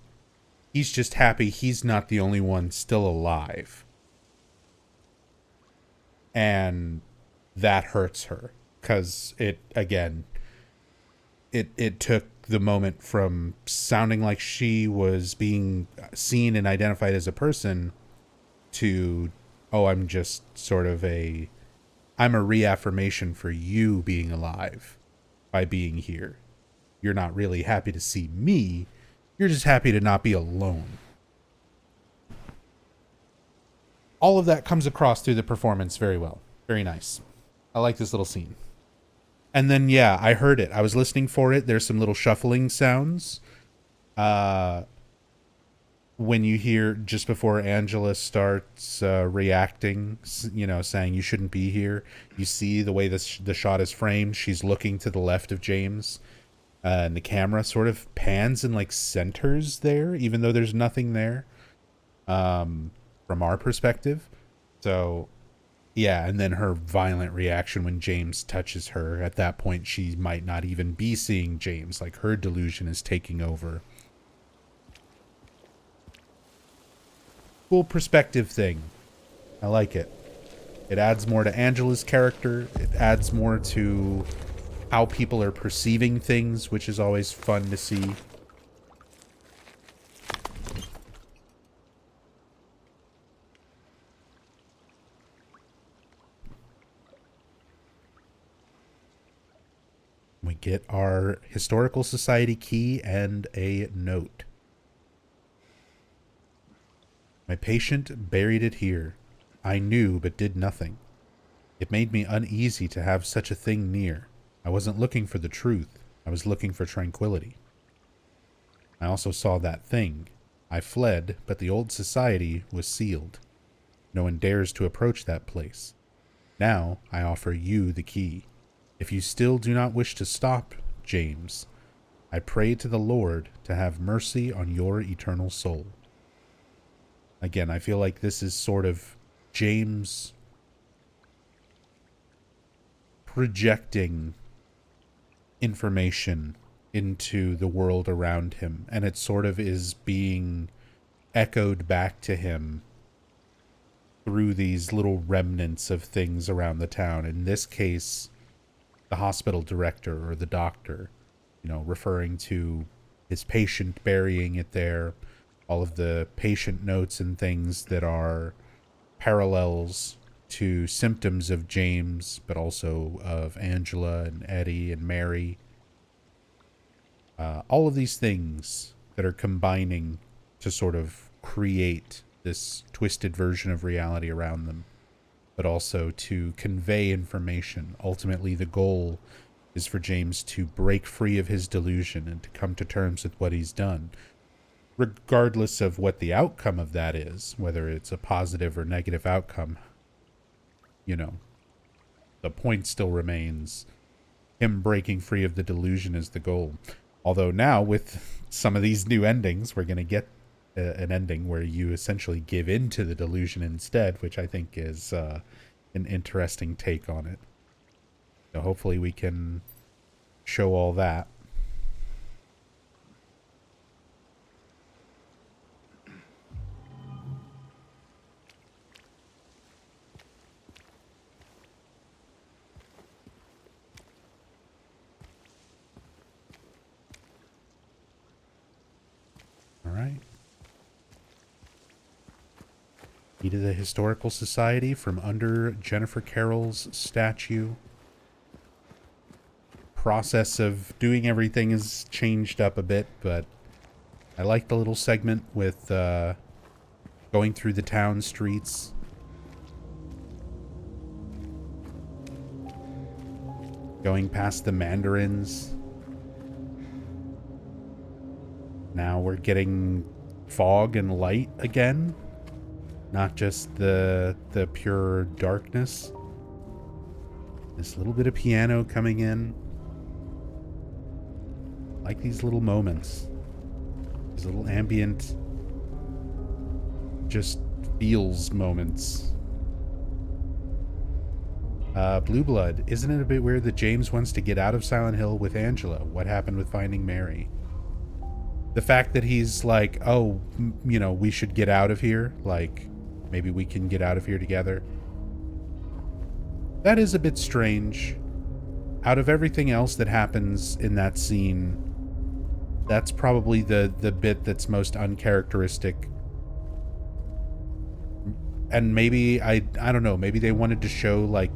He's just happy he's not the only one still alive. And that hurts her, because it took the moment from sounding like she was being seen and identified as a person to, oh, I'm just sort of I'm a reaffirmation for you being alive by being here. You're not really happy to see me. You're just happy to not be alone. All of that comes across through the performance very well. Very nice. I like this little scene. And then, yeah, I heard it. I was listening for it. There's some little shuffling sounds. When you hear just before Angela starts reacting, you know, saying you shouldn't be here, you see the way the shot is framed. She's looking to the left of James, and the camera sort of pans and like centers there, even though there's nothing there, from our perspective. So Yeah, and then her violent reaction when James touches her. At that point, she might not even be seeing James. Like, her delusion is taking over. Cool perspective thing. I like it. It adds more to Angela's character. It adds more to how people are perceiving things, which is always fun to see. We get our Historical Society key and a note. My patient buried it here. I knew but did nothing. It made me uneasy to have such a thing near. I wasn't looking for the truth. I was looking for tranquility. I also saw that thing. I fled, but the old society was sealed. No one dares to approach that place. Now I offer you the key. If you still do not wish to stop, James, I pray to the Lord to have mercy on your eternal soul. Again, I feel like this is sort of James projecting information into the world around him, and it sort of is being echoed back to him through these little remnants of things around the town. In this case, the hospital director or the doctor, referring to his patient, burying it there, all of the patient notes and things that are parallels to symptoms of James, but also of Angela and Eddie and Mary. All of these things that are combining to sort of create this twisted version of reality around them, but also to convey information. Ultimately, the goal is for James to break free of his delusion and to come to terms with what he's done, regardless of what the outcome of that is, whether it's a positive or negative outcome. The point still remains him breaking free of the delusion is the goal. Although now, with some of these new endings, we're going to get an ending where you essentially give in to the delusion instead, which I think is an interesting take on it. So hopefully we can show all that. All right. Key to the Historical Society from under Jennifer Carroll's statue. Process of doing everything has changed up a bit, but I like the little segment with going through the town streets. Going past the mandarins. Now we're getting fog and light again. Not just the pure darkness. This little bit of piano coming in. I like these little moments. These little ambient, just feels moments. Blue Blood. Isn't it a bit weird that James wants to get out of Silent Hill with Angela? What happened with finding Mary? The fact that he's like, oh, we should get out of here. Like, maybe we can get out of here together. That is a bit strange. Out of everything else that happens in that scene, that's probably the bit that's most uncharacteristic. And maybe, I don't know, maybe they wanted to show like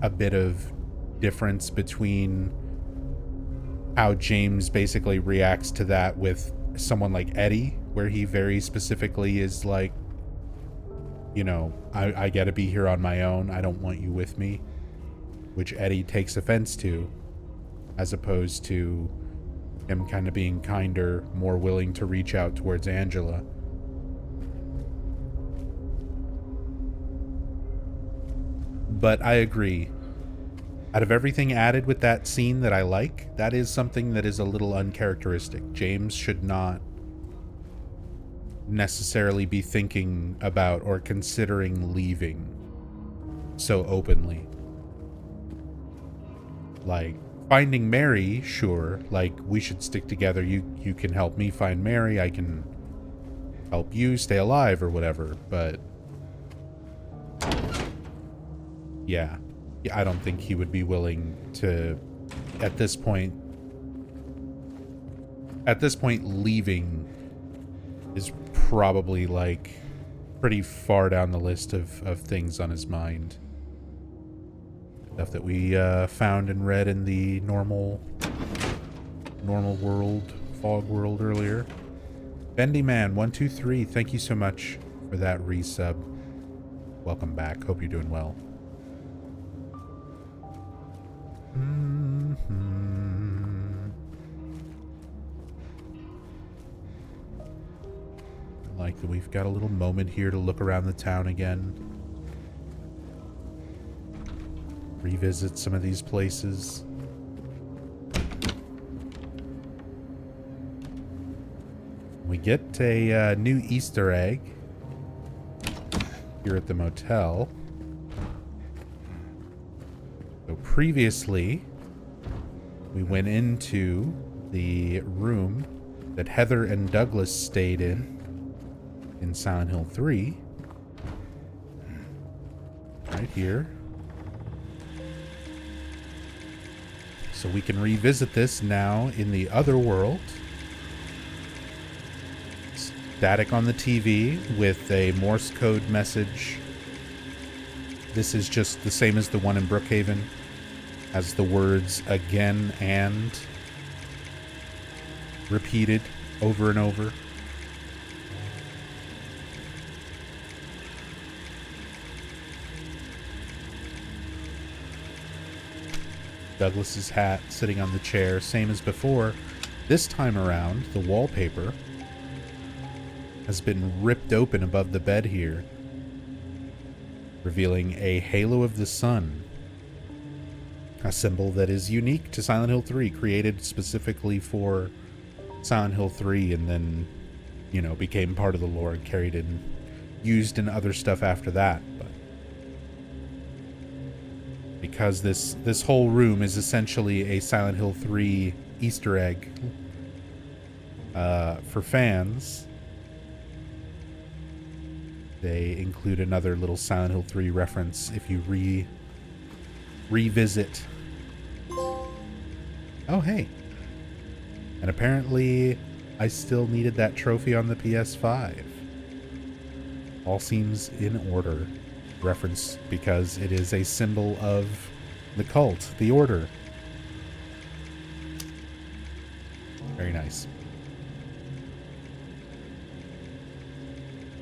a bit of difference between how James basically reacts to that with someone like Eddie, where he very specifically is like, I gotta be here on my own. I don't want you with me. Which Eddie takes offense to, as opposed to him kind of being kinder, more willing to reach out towards Angela. But I agree. Out of everything added with that scene that I like, that is something that is a little uncharacteristic. James should not necessarily be thinking about or considering leaving so openly. Like, finding Mary, sure, like, we should stick together. You can help me find Mary, I can help you stay alive or whatever, but yeah, I don't think he would be willing to, at this point, leaving is probably, like, pretty far down the list of things on his mind. Stuff that we found and read in the normal world, fog world earlier. Bendy Man 123, thank you so much for that resub. Welcome back. Hope you're doing well. I like that we've got a little moment here to look around the town again. Revisit some of these places. We get a new Easter egg here at the motel. So previously, we went into the room that Heather and Douglas stayed in Silent Hill 3. Right here. So we can revisit this now in the other world. Static on the TV with a Morse code message. This is just the same as the one in Brookhaven. Has the words again and repeated over and over. Douglas's hat sitting on the chair, same as before. This time around, the wallpaper has been ripped open above the bed here, revealing a halo of the sun, a symbol that is unique to Silent Hill 3, created specifically for Silent Hill 3, and then, you know, became part of the lore and carried in, used in other stuff after that. But because this whole room is essentially a Silent Hill 3 Easter egg for fans, they include another little Silent Hill 3 reference if you revisit. Oh, hey. And apparently I still needed that trophy on the PS5. All seems in order. Reference because it is a symbol of the cult, the order. Very nice.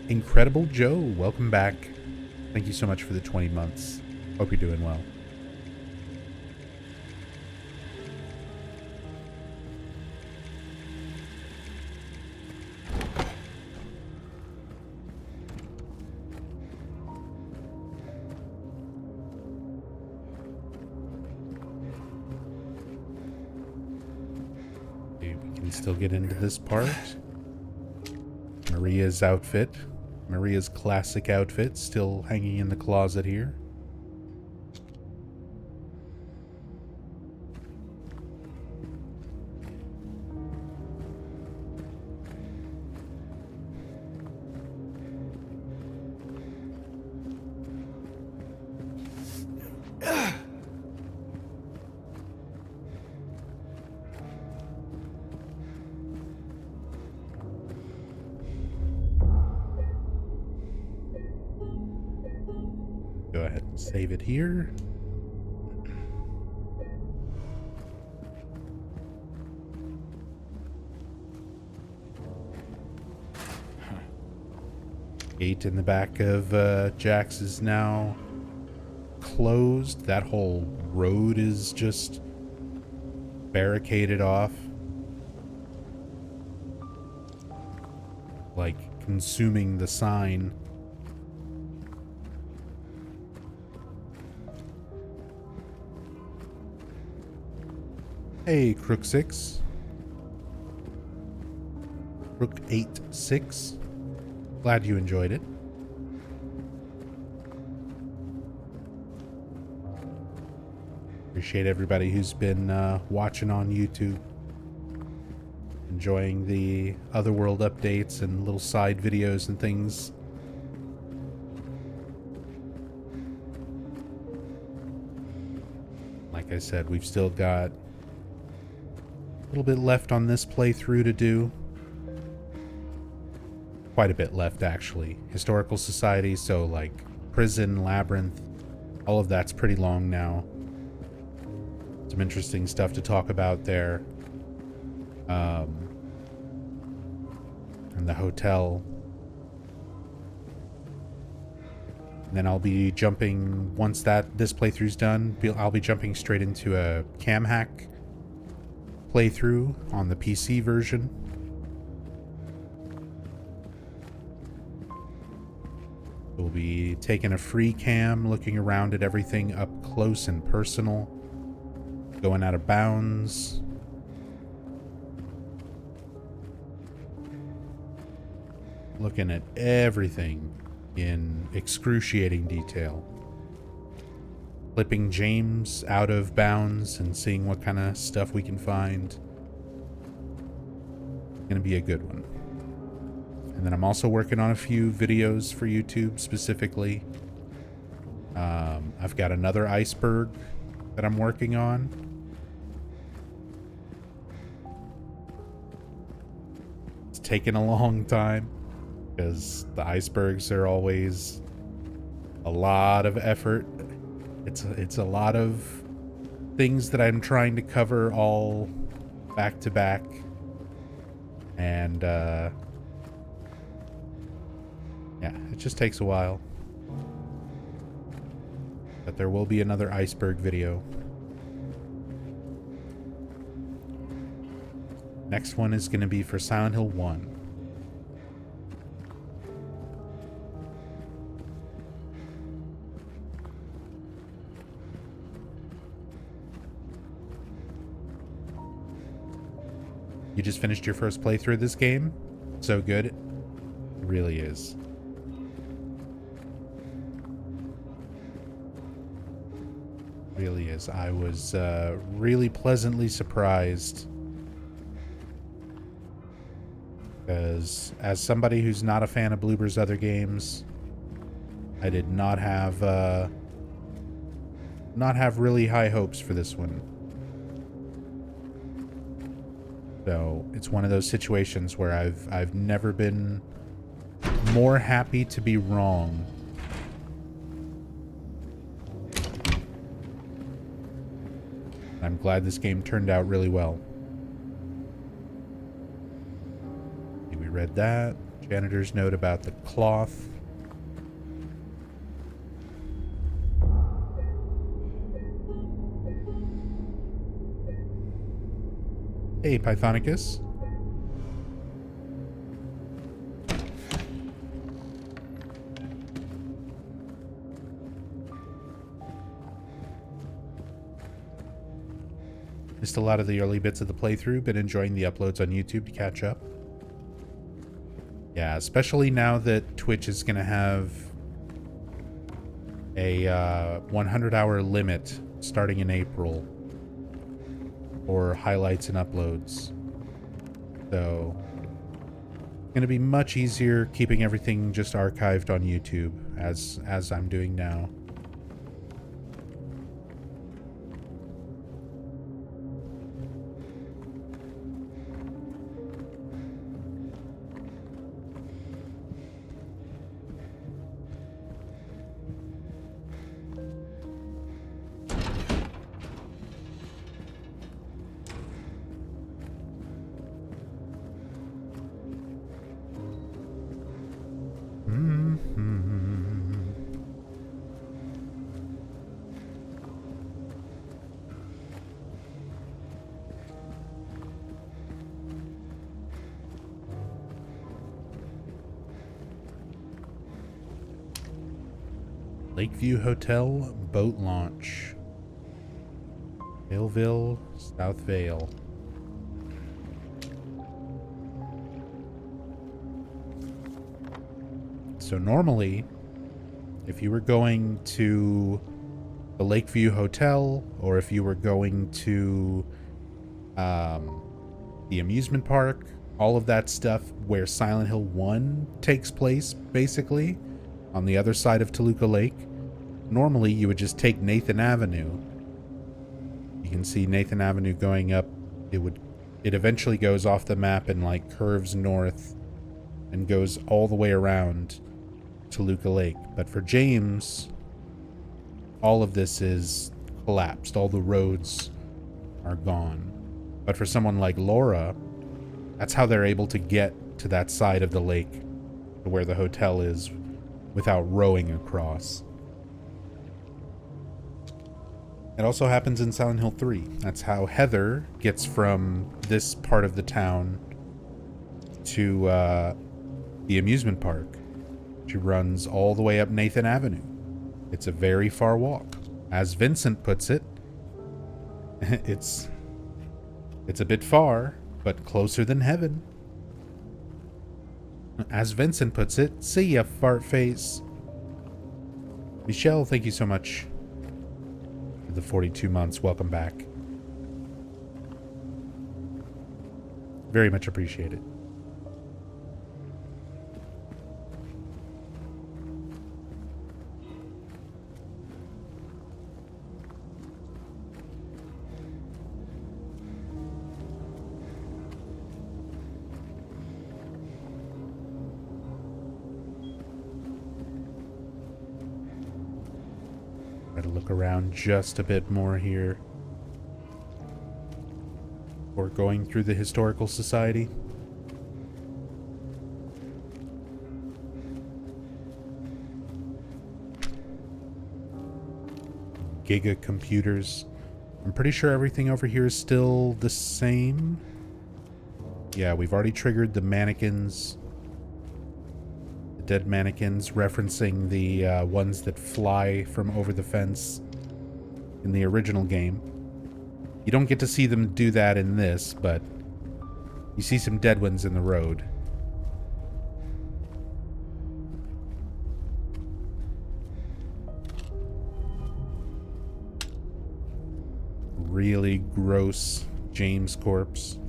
Incredible Joe, welcome back. Thank you so much for the 20 months. Hope you're doing well. Okay, we can still get into this part. Maria's outfit. Maria's classic outfit still hanging in the closet here. Go ahead and save it here. Gate in the back of Jax is now closed. That whole road is just barricaded off. Like consuming the sign. Hey, Crook 6. Crook 86. Glad you enjoyed it. Appreciate everybody who's been watching on YouTube. Enjoying the Otherworld updates and little side videos and things. Like I said, we've still got a little bit left on this playthrough to do. Quite a bit left, actually. Historical Society, so like Prison, Labyrinth, all of that's pretty long now. Some interesting stuff to talk about there. And the hotel. And then I'll be jumping, once this playthrough's done, I'll be jumping straight into a cam hack playthrough on the PC version. We'll be taking a free cam, looking around at everything up close and personal, going out of bounds. Looking at everything in excruciating detail. Flipping James out of bounds and seeing what kind of stuff we can find. It's gonna be a good one. And then I'm also working on a few videos for YouTube specifically. I've got another iceberg that I'm working on. It's taken a long time because the icebergs are always a lot of effort. It's a lot of things that I'm trying to cover all back to back. And yeah, it just takes a while. But there will be another iceberg video. Next one is going to be for Silent Hill 1. You just finished your first playthrough of this game? So good. It really is. Really is. I was really pleasantly surprised. Because as somebody who's not a fan of Bloober's other games, I did not have really high hopes for this one. So it's one of those situations where I've never been more happy to be wrong. I'm glad this game turned out really well. We read that. Janitor's note about the cloth. Hey, Pythonicus. Missed a lot of the early bits of the playthrough, but enjoying the uploads on YouTube to catch up. Yeah, especially now that Twitch is going to have a 100-hour limit starting in April for highlights and uploads. So it's going to be much easier keeping everything just archived on YouTube as I'm doing now. Lakeview Hotel boat launch. Valeville, South Vale. So normally, if you were going to the the Lakeview Hotel, or if you were going to the amusement park, all of that stuff where Silent Hill 1 takes place, basically, on the other side of Toluca Lake, normally you would just take Nathan Avenue. You can see Nathan Avenue going up. It eventually goes off the map and like curves north and goes all the way around Toluca Lake. But for James, all of this is collapsed. All the roads are gone. But for someone like Laura, that's how they're able to get to that side of the lake to where the hotel is without rowing across. It also happens in Silent Hill 3. That's how Heather gets from this part of the town to the amusement park. She runs all the way up Nathan Avenue. It's a very far walk. As Vincent puts it, it's a bit far, but closer than heaven. As Vincent puts it, see ya, fart face. Michelle, thank you so much for the 42 months. Welcome back. Very much appreciated. Look around just a bit more here before going through the Historical Society. Giga computers. I'm pretty sure everything over here is still the same. Yeah, we've already triggered the mannequins. Dead mannequins, referencing the ones that fly from over the fence in the original game. You don't get to see them do that in this, but you see some dead ones in the road. Really gross James corpse.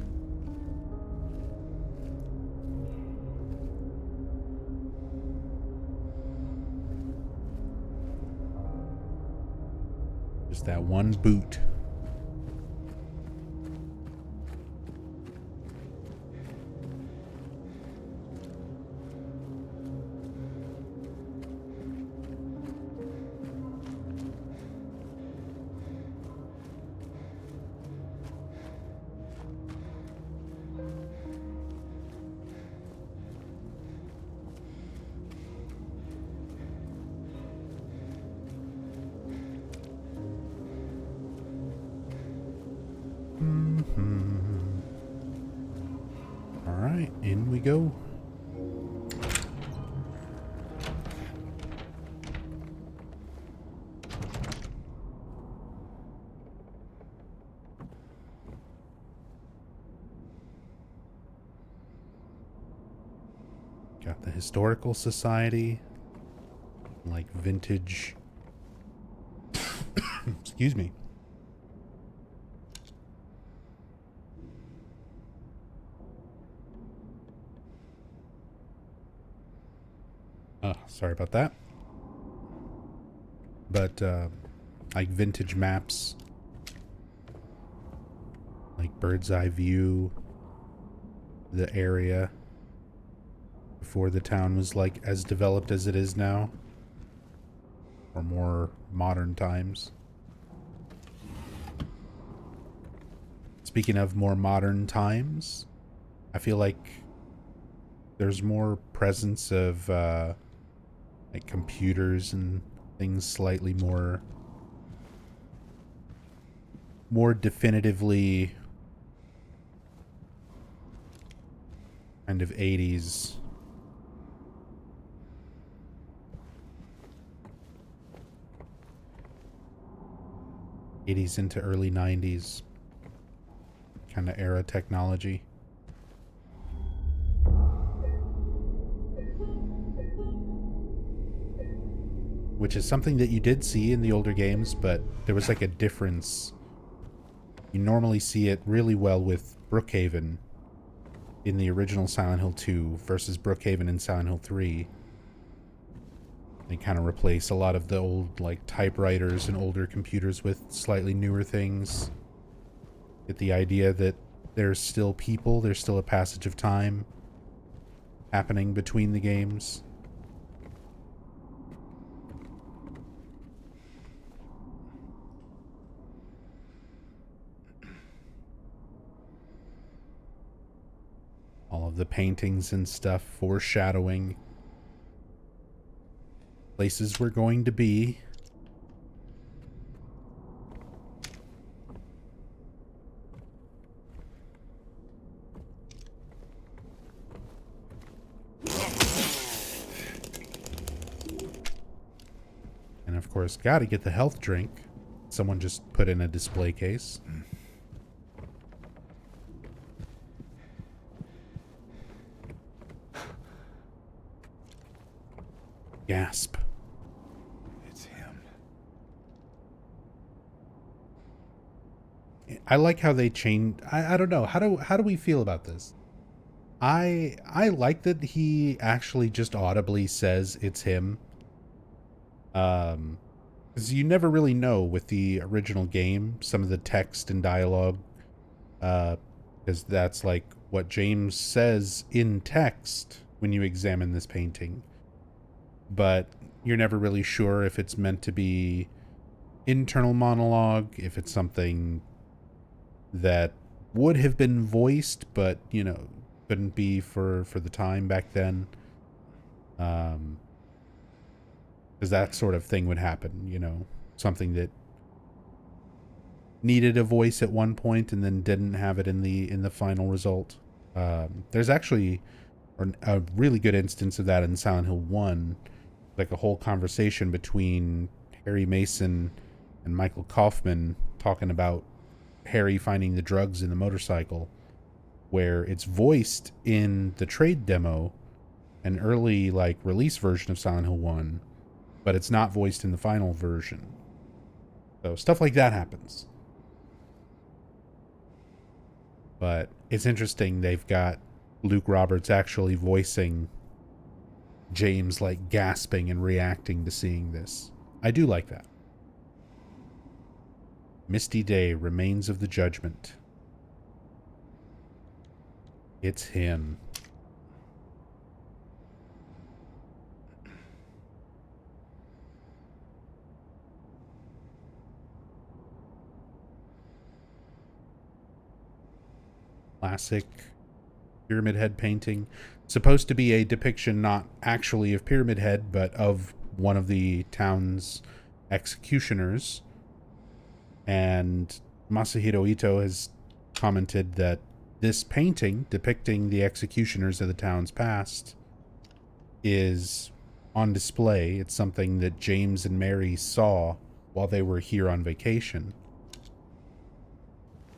That one boot. Alright, in we go. Got the Historical Society, like vintage. Excuse me. Sorry about that. But, like vintage maps. Like bird's eye view. The area. Before the town was like as developed as it is now. Or more modern times. Speaking of more modern times, I feel like there's more presence of like computers and things slightly more definitively kind of 80s. '80s into early 90s kind of era technology. which is something that you did see in the older games, but there was like a difference. You normally see it really well with Brookhaven in the original Silent Hill 2 versus Brookhaven in Silent Hill 3. They kind of replace a lot of the old like typewriters and older computers with slightly newer things. Get the idea that there's still people, there's still a passage of time happening between the games. All of the paintings and stuff foreshadowing places we're going to be. And of course, gotta get the health drink. Someone just put in a display case. Gasp. It's him. I like how they changed. I don't know. How do we feel about this? I like that he actually just audibly says it's him. Because you never really know with the original game, some of the text and dialogue, because that's like what James says in text when you examine this painting. But you're never really sure if it's meant to be internal monologue, if it's something that would have been voiced, but, you know, couldn't be for the time back then. Because that sort of thing would happen, you know, something that needed a voice at one point and then didn't have it in the final result. There's actually a really good instance of that in Silent Hill 1, like a whole conversation between Harry Mason and Michael Kaufman talking about Harry finding the drugs in the motorcycle, where it's voiced in the trade demo, an early like release version of Silent Hill 1, but it's not voiced in the final version. So stuff like that happens. But it's interesting they've got Luke Roberts actually voicing James, like gasping and reacting to seeing this. I do like that. Misty Day, Remains of the Judgment. It's him. Classic Pyramid Head painting. Supposed to be a depiction not actually of Pyramid Head, but of one of the town's executioners. And Masahiro Ito has commented that this painting depicting the executioners of the town's past is on display. It's something that James and Mary saw while they were here on vacation,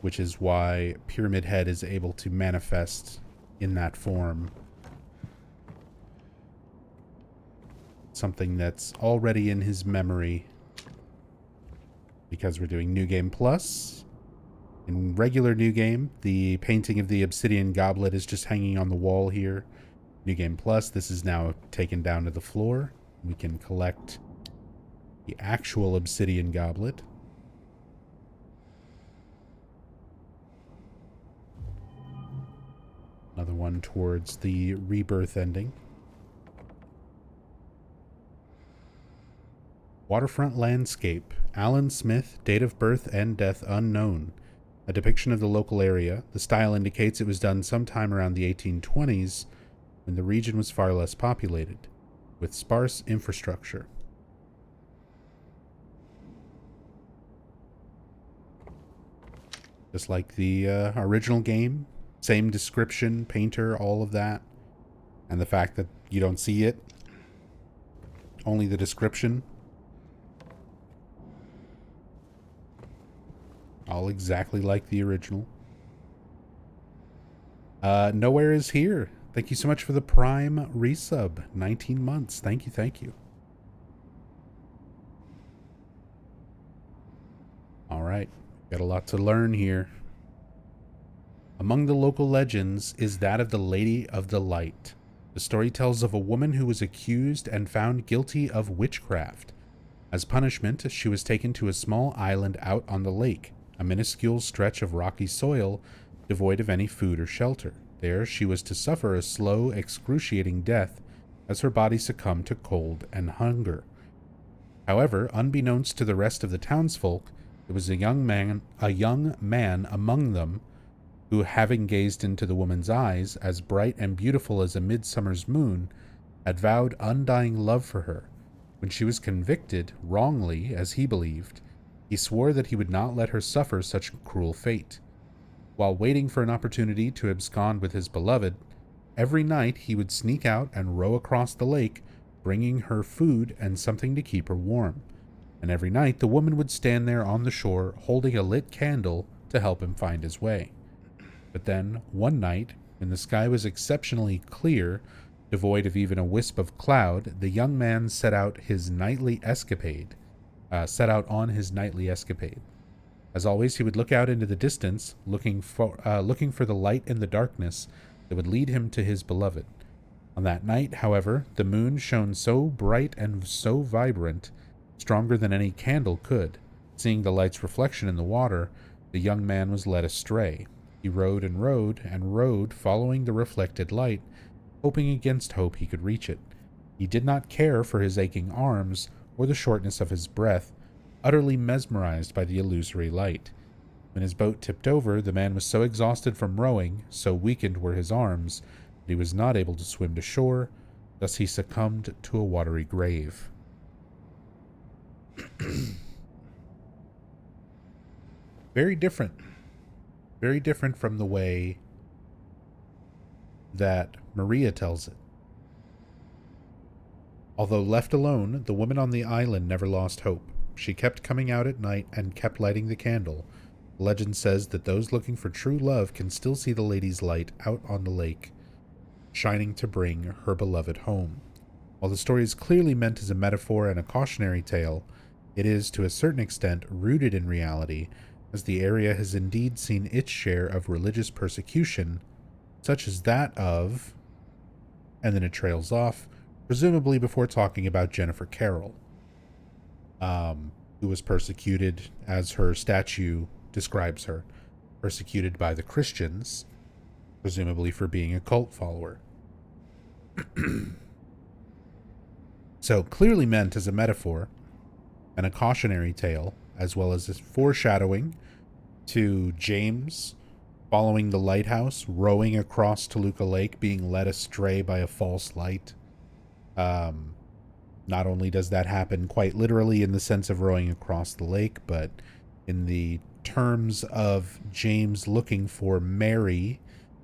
which is why Pyramid Head is able to manifest in that form. Something that's already in his memory. Because we're doing New Game Plus. In regular New Game, the painting of the Obsidian Goblet is just hanging on the wall here. New Game Plus, this is now taken down to the floor. We can collect the actual Obsidian Goblet. Another one towards the rebirth ending. Waterfront landscape. Alan Smith, date of birth and death unknown. A depiction of the local area. The style indicates it was done sometime around the 1820s when the region was far less populated, with sparse infrastructure. Just like the original game. Same description, painter, all of that. And the fact that you don't see it. Only the description. All exactly like the original. Nowhere is here. Thank you so much for the Prime resub. 19 months. Thank you, thank you. right. Got a lot to learn here. Among the local legends is that of the Lady of the Light. The story tells of a woman who was accused and found guilty of witchcraft. As punishment, she was taken to a small island out on the lake, a minuscule stretch of rocky soil devoid of any food or shelter. There she was to suffer a slow, excruciating death as her body succumbed to cold and hunger. However, unbeknownst to the rest of the townsfolk, there was a young man among them who, having gazed into the woman's eyes, as bright and beautiful as a midsummer's moon, had vowed undying love for her. When she was convicted, wrongly, as he believed, he swore that he would not let her suffer such cruel fate. While waiting for an opportunity to abscond with his beloved, every night he would sneak out and row across the lake, bringing her food and something to keep her warm. And every night the woman would stand there on the shore, holding a lit candle to help him find his way. But then, one night, when the sky was exceptionally clear, devoid of even a wisp of cloud, the young man set out on his nightly escapade. As always, he would look out into the distance, looking for the light in the darkness that would lead him to his beloved. On that night, however, the moon shone so bright and so vibrant, stronger than any candle could. Seeing the light's reflection in the water, the young man was led astray. He rowed and rowed and rowed, following the reflected light, hoping against hope he could reach it. He did not care for his aching arms or the shortness of his breath, utterly mesmerized by the illusory light. When his boat tipped over, the man was so exhausted from rowing, so weakened were his arms, that he was not able to swim to shore. Thus he succumbed to a watery grave. Very different. Very different from the way that Maria tells it. Although left alone, the woman on the island never lost hope. She kept coming out at night and kept lighting the candle. Legend says that those looking for true love can still see the lady's light out on the lake, shining to bring her beloved home. While the story is clearly meant as a metaphor and a cautionary tale, it is, to a certain extent, rooted in reality, as the area has indeed seen its share of religious persecution, such as that of... and then it trails off, presumably before talking about Jennifer Carroll, who was persecuted, as her statue describes her, persecuted by the Christians, presumably for being a cult follower. So, clearly meant as a metaphor and a cautionary tale, as well as a foreshadowing to James following the lighthouse, rowing across Toluca Lake, being led astray by a false light. Not only does that happen quite literally in the sense of rowing across the lake, but in the terms of James looking for Mary,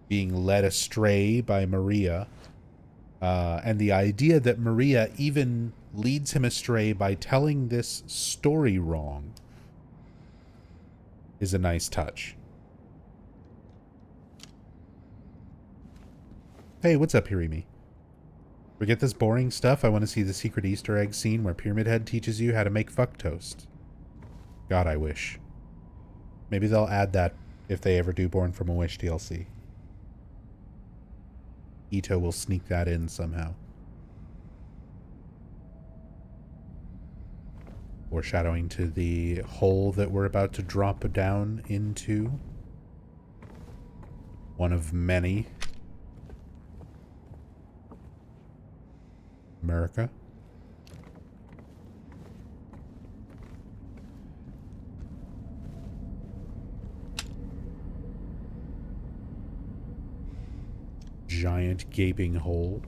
being led astray by Maria, and the idea that Maria even leads him astray by telling this story wrong is a nice touch. Hey, what's up, Hirimi? Forget this boring stuff. I want to see the secret Easter egg scene where Pyramid Head teaches you how to make fuck toast. God, I wish. Maybe they'll add that if they ever do Born from a Wish DLC. Ito will sneak that in somehow. Foreshadowing to the hole that we're about to drop down into. One of many. America. Giant gaping hole.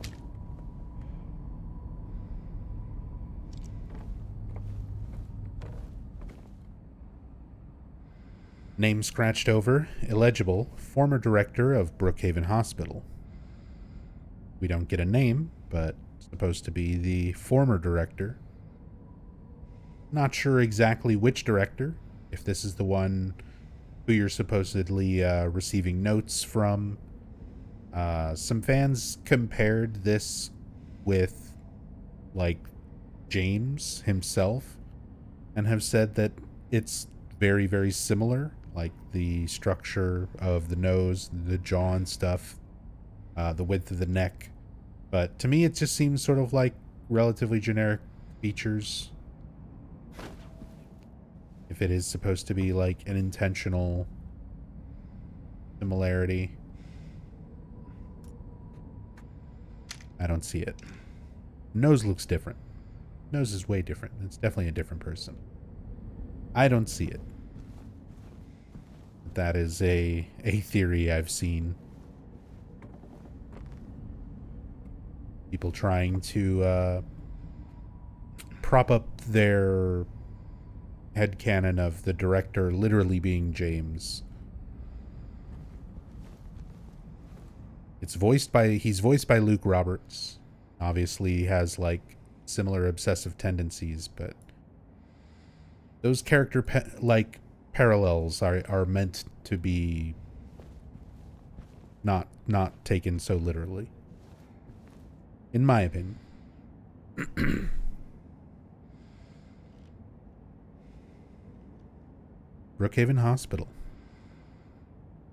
Name scratched over, illegible, former director of Brookhaven Hospital. We don't get a name, but supposed to be the former director. Not sure exactly which director, if this is the one who you're supposedly receiving notes from. Some fans compared this with, like, James himself, and have said that it's very, very similar, like the structure of the nose, the jaw and stuff, the width of the neck. But to me, it just seems sort of like relatively generic features. If it is supposed to be like an intentional similarity, I don't see it. Nose looks different. Nose is way different. It's definitely a different person. I don't see it. That is a theory I've seen. People trying to prop up their headcanon of the director literally being James. He's voiced by Luke Roberts. Obviously he has like similar obsessive tendencies, but those character parallels are meant to be not taken so literally, in my opinion. Brookhaven Hospital.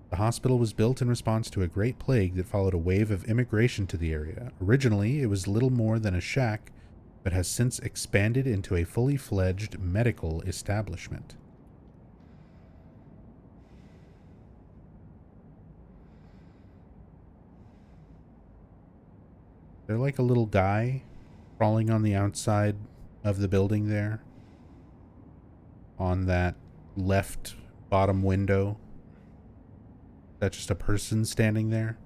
The hospital was built in response to a great plague that followed a wave of immigration to the area. Originally, it was little more than a shack, but has since expanded into a fully fledged medical establishment. They're like a little guy crawling on the outside of the building there. On that left bottom window. Is that just a person standing there?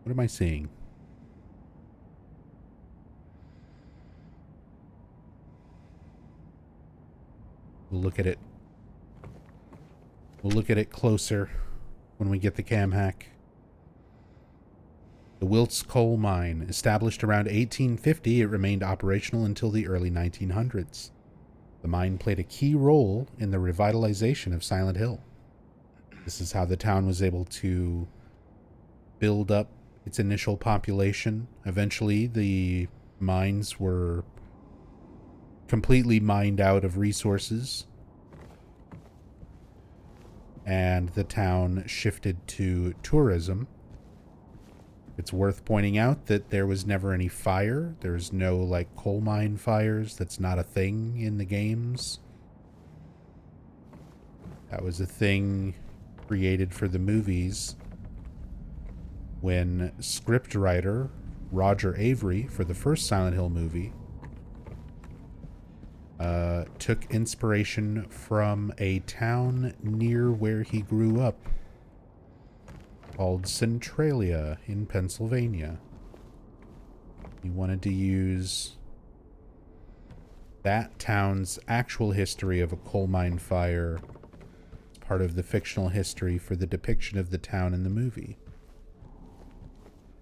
What am I seeing? We'll look at it. We'll look at it closer when we get the cam hack. The Wilts coal mine. Established around 1850, it remained operational until the early 1900s. The mine played a key role in the revitalization of Silent Hill. This is how the town was able to build up its initial population. Eventually, the mines were completely mined out of resources, and the town shifted to tourism. It's worth pointing out that there was never any fire. There's no, like, coal mine fires. That's not a thing in the games. That was a thing created for the movies when scriptwriter Roger Avery, for the first Silent Hill movie, took inspiration from a town near where he grew up called Centralia in Pennsylvania. He wanted to use that town's actual history of a coal mine fire as part of the fictional history for the depiction of the town in the movie.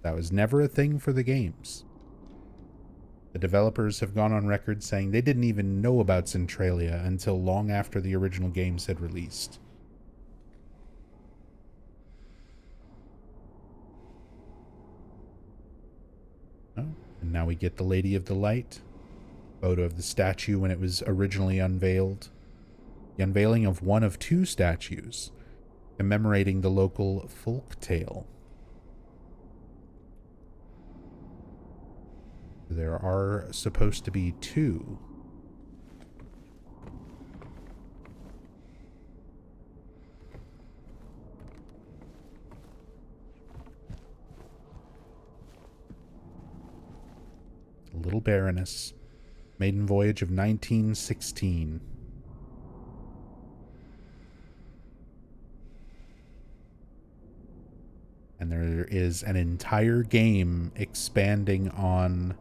That was never a thing for the games. The developers have gone on record saying they didn't even know about Centralia until long after the original games had released. Oh, and now we get the Lady of the Light. Photo of the statue when it was originally unveiled. The unveiling of one of two statues commemorating the local folk tale. There are supposed to be two. Little Baroness. Maiden voyage of 1916. And there is an entire game expanding on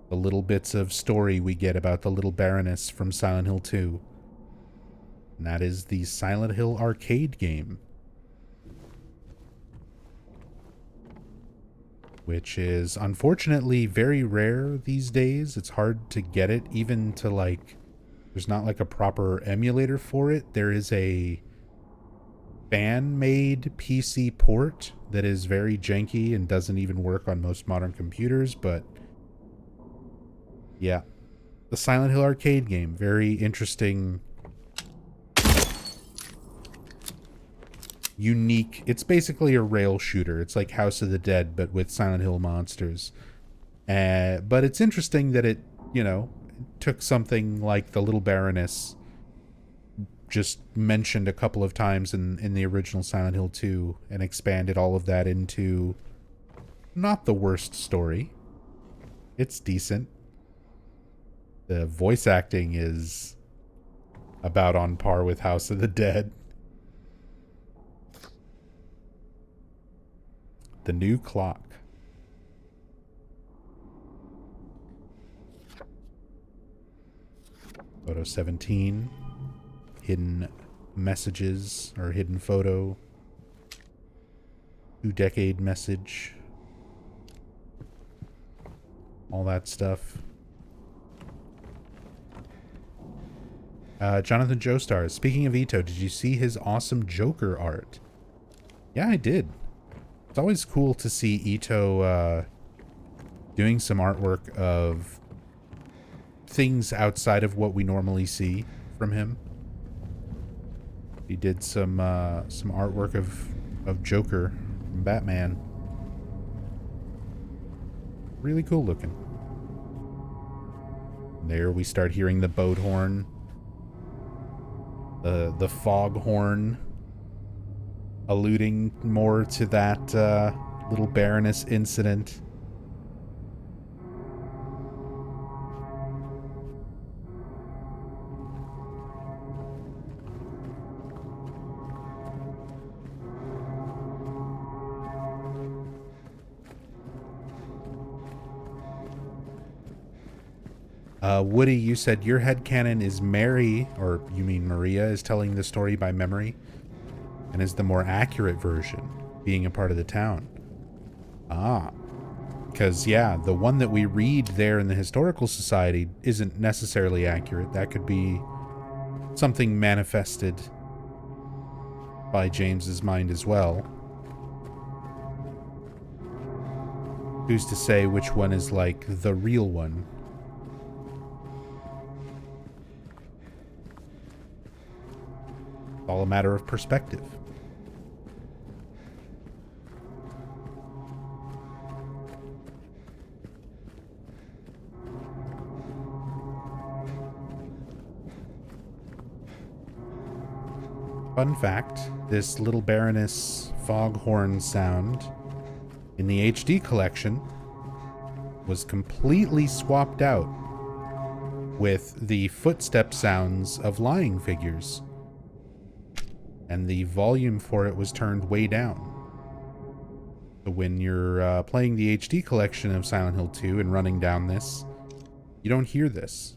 the little bits of story we get about the Little Baroness from Silent Hill 2. And that is the Silent Hill arcade game, which is unfortunately very rare these days. It's hard to get it, even to, like, there's not like a proper emulator for it. There is a fan-made PC port that is very janky and doesn't even work on most modern computers, but yeah, the Silent Hill arcade game. Very interesting, unique. It's basically a rail shooter. It's like House of the Dead, but with Silent Hill monsters. But it's interesting that it, you know, took something like the Little Baroness, just mentioned a couple of times in the original Silent Hill 2, and expanded all of that into not the worst story. It's decent. The voice acting is about on par with House of the Dead. The new clock. Photo 17. Hidden messages, or hidden photo. 2-decade message. All that stuff. Jonathan Joestar, speaking of Ito, did you see his awesome Joker art? Yeah, I did. It's always cool to see Ito doing some artwork of things outside of what we normally see from him. He did some artwork of Joker from Batman. Really cool looking. There we start hearing the boat horn. The fog horn, alluding more to that Little Baroness incident. Woody, you said your headcanon is Mary, or you mean Maria, is telling the story by memory and is the more accurate version, being a part of the town. Ah. Because, yeah, the one that we read there in the Historical Society isn't necessarily accurate. That could be something manifested by James's mind as well. Who's to say which one is, like, the real one? All a matter of perspective. Fun fact, this Little Baroness foghorn sound in the HD collection was completely swapped out with the footstep sounds of lying figures. And the volume for it was turned way down. So when you're playing the HD collection of Silent Hill 2 and running down this, you don't hear this.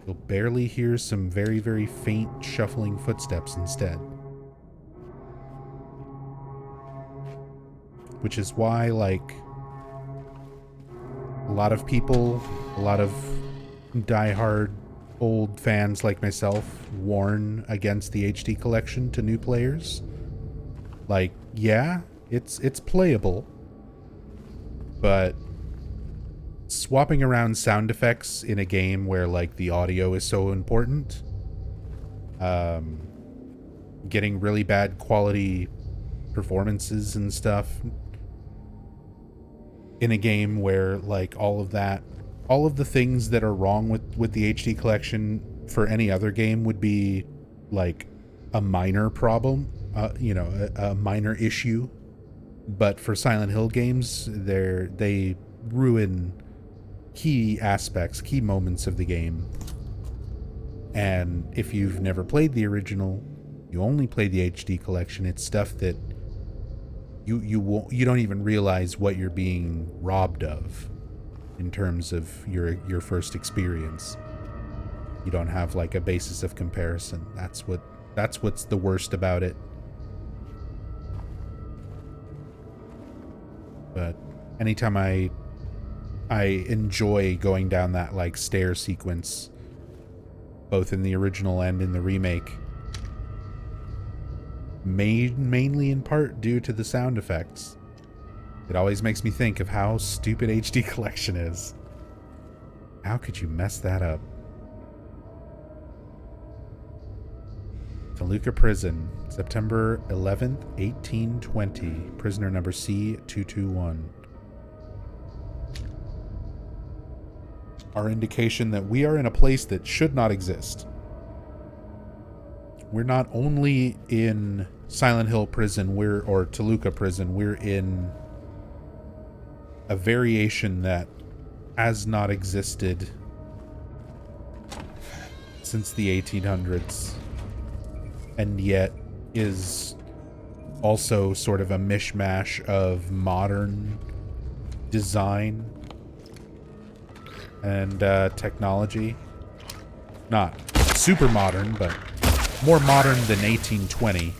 You'll barely hear some very, very faint shuffling footsteps instead. Which is why, like, a lot of people, a lot of diehard old fans like myself warn against the HD collection to new players. Like, yeah, it's playable, but swapping around sound effects in a game where, like, the audio is so important, getting really bad quality performances and stuff in a game where, like, all of the things that are wrong with the HD collection for any other game would be like a minor problem, a minor issue. But for Silent Hill games, they ruin key aspects, key moments of the game. And if you've never played the original, you only played the HD collection, it's stuff that you don't even realize what you're being robbed of. In terms of your first experience, you don't have like a basis of comparison. That's what's the worst about it. But anytime I enjoy going down that like stair sequence, both in the original and in the remake, mainly in part due to the sound effects. It always makes me think of how stupid HD Collection is. How could you mess that up? Toluca Prison, September 11th, 1820. Prisoner number C221. Our indication that we are in a place that should not exist. We're not only in Silent Hill Prison, or Toluca Prison, we're in a variation that has not existed since the 1800s, and yet is also sort of a mishmash of modern design and technology. Not super modern, but more modern than 1820.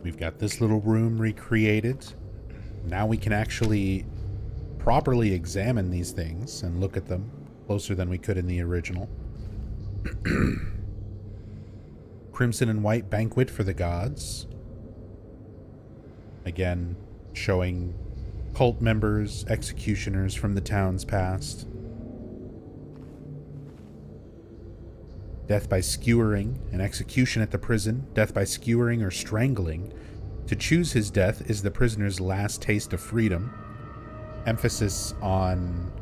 We've got this little room recreated. Now we can actually properly examine these things and look at them closer than we could in the original. Crimson and White Banquet for the Gods. Again, showing cult members, executioners from the town's past. Death by skewering, an execution at the prison. Death by skewering or strangling. To choose his death is the prisoner's last taste of freedom. Emphasis on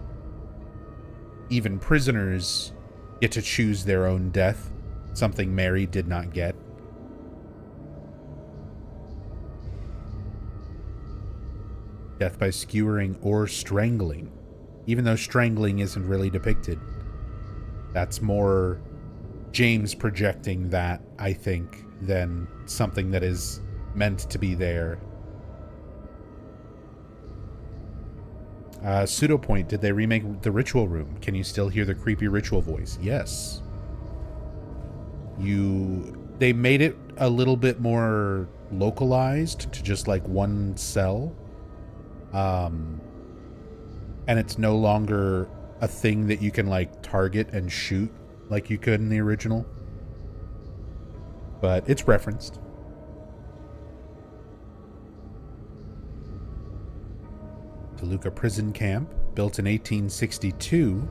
even prisoners get to choose their own death, something Mary did not get. Death by skewering or strangling, even though strangling isn't really depicted. That's more James projecting that, I think, than something that is meant to be there. Pseudo point, did they remake the ritual room? Can you still hear the creepy ritual voice? Yes. They made it a little bit more localized to just like one cell. And it's no longer a thing that you can like target and shoot like you could in the original. But it's referenced. Toluca Prison Camp, built in 1862.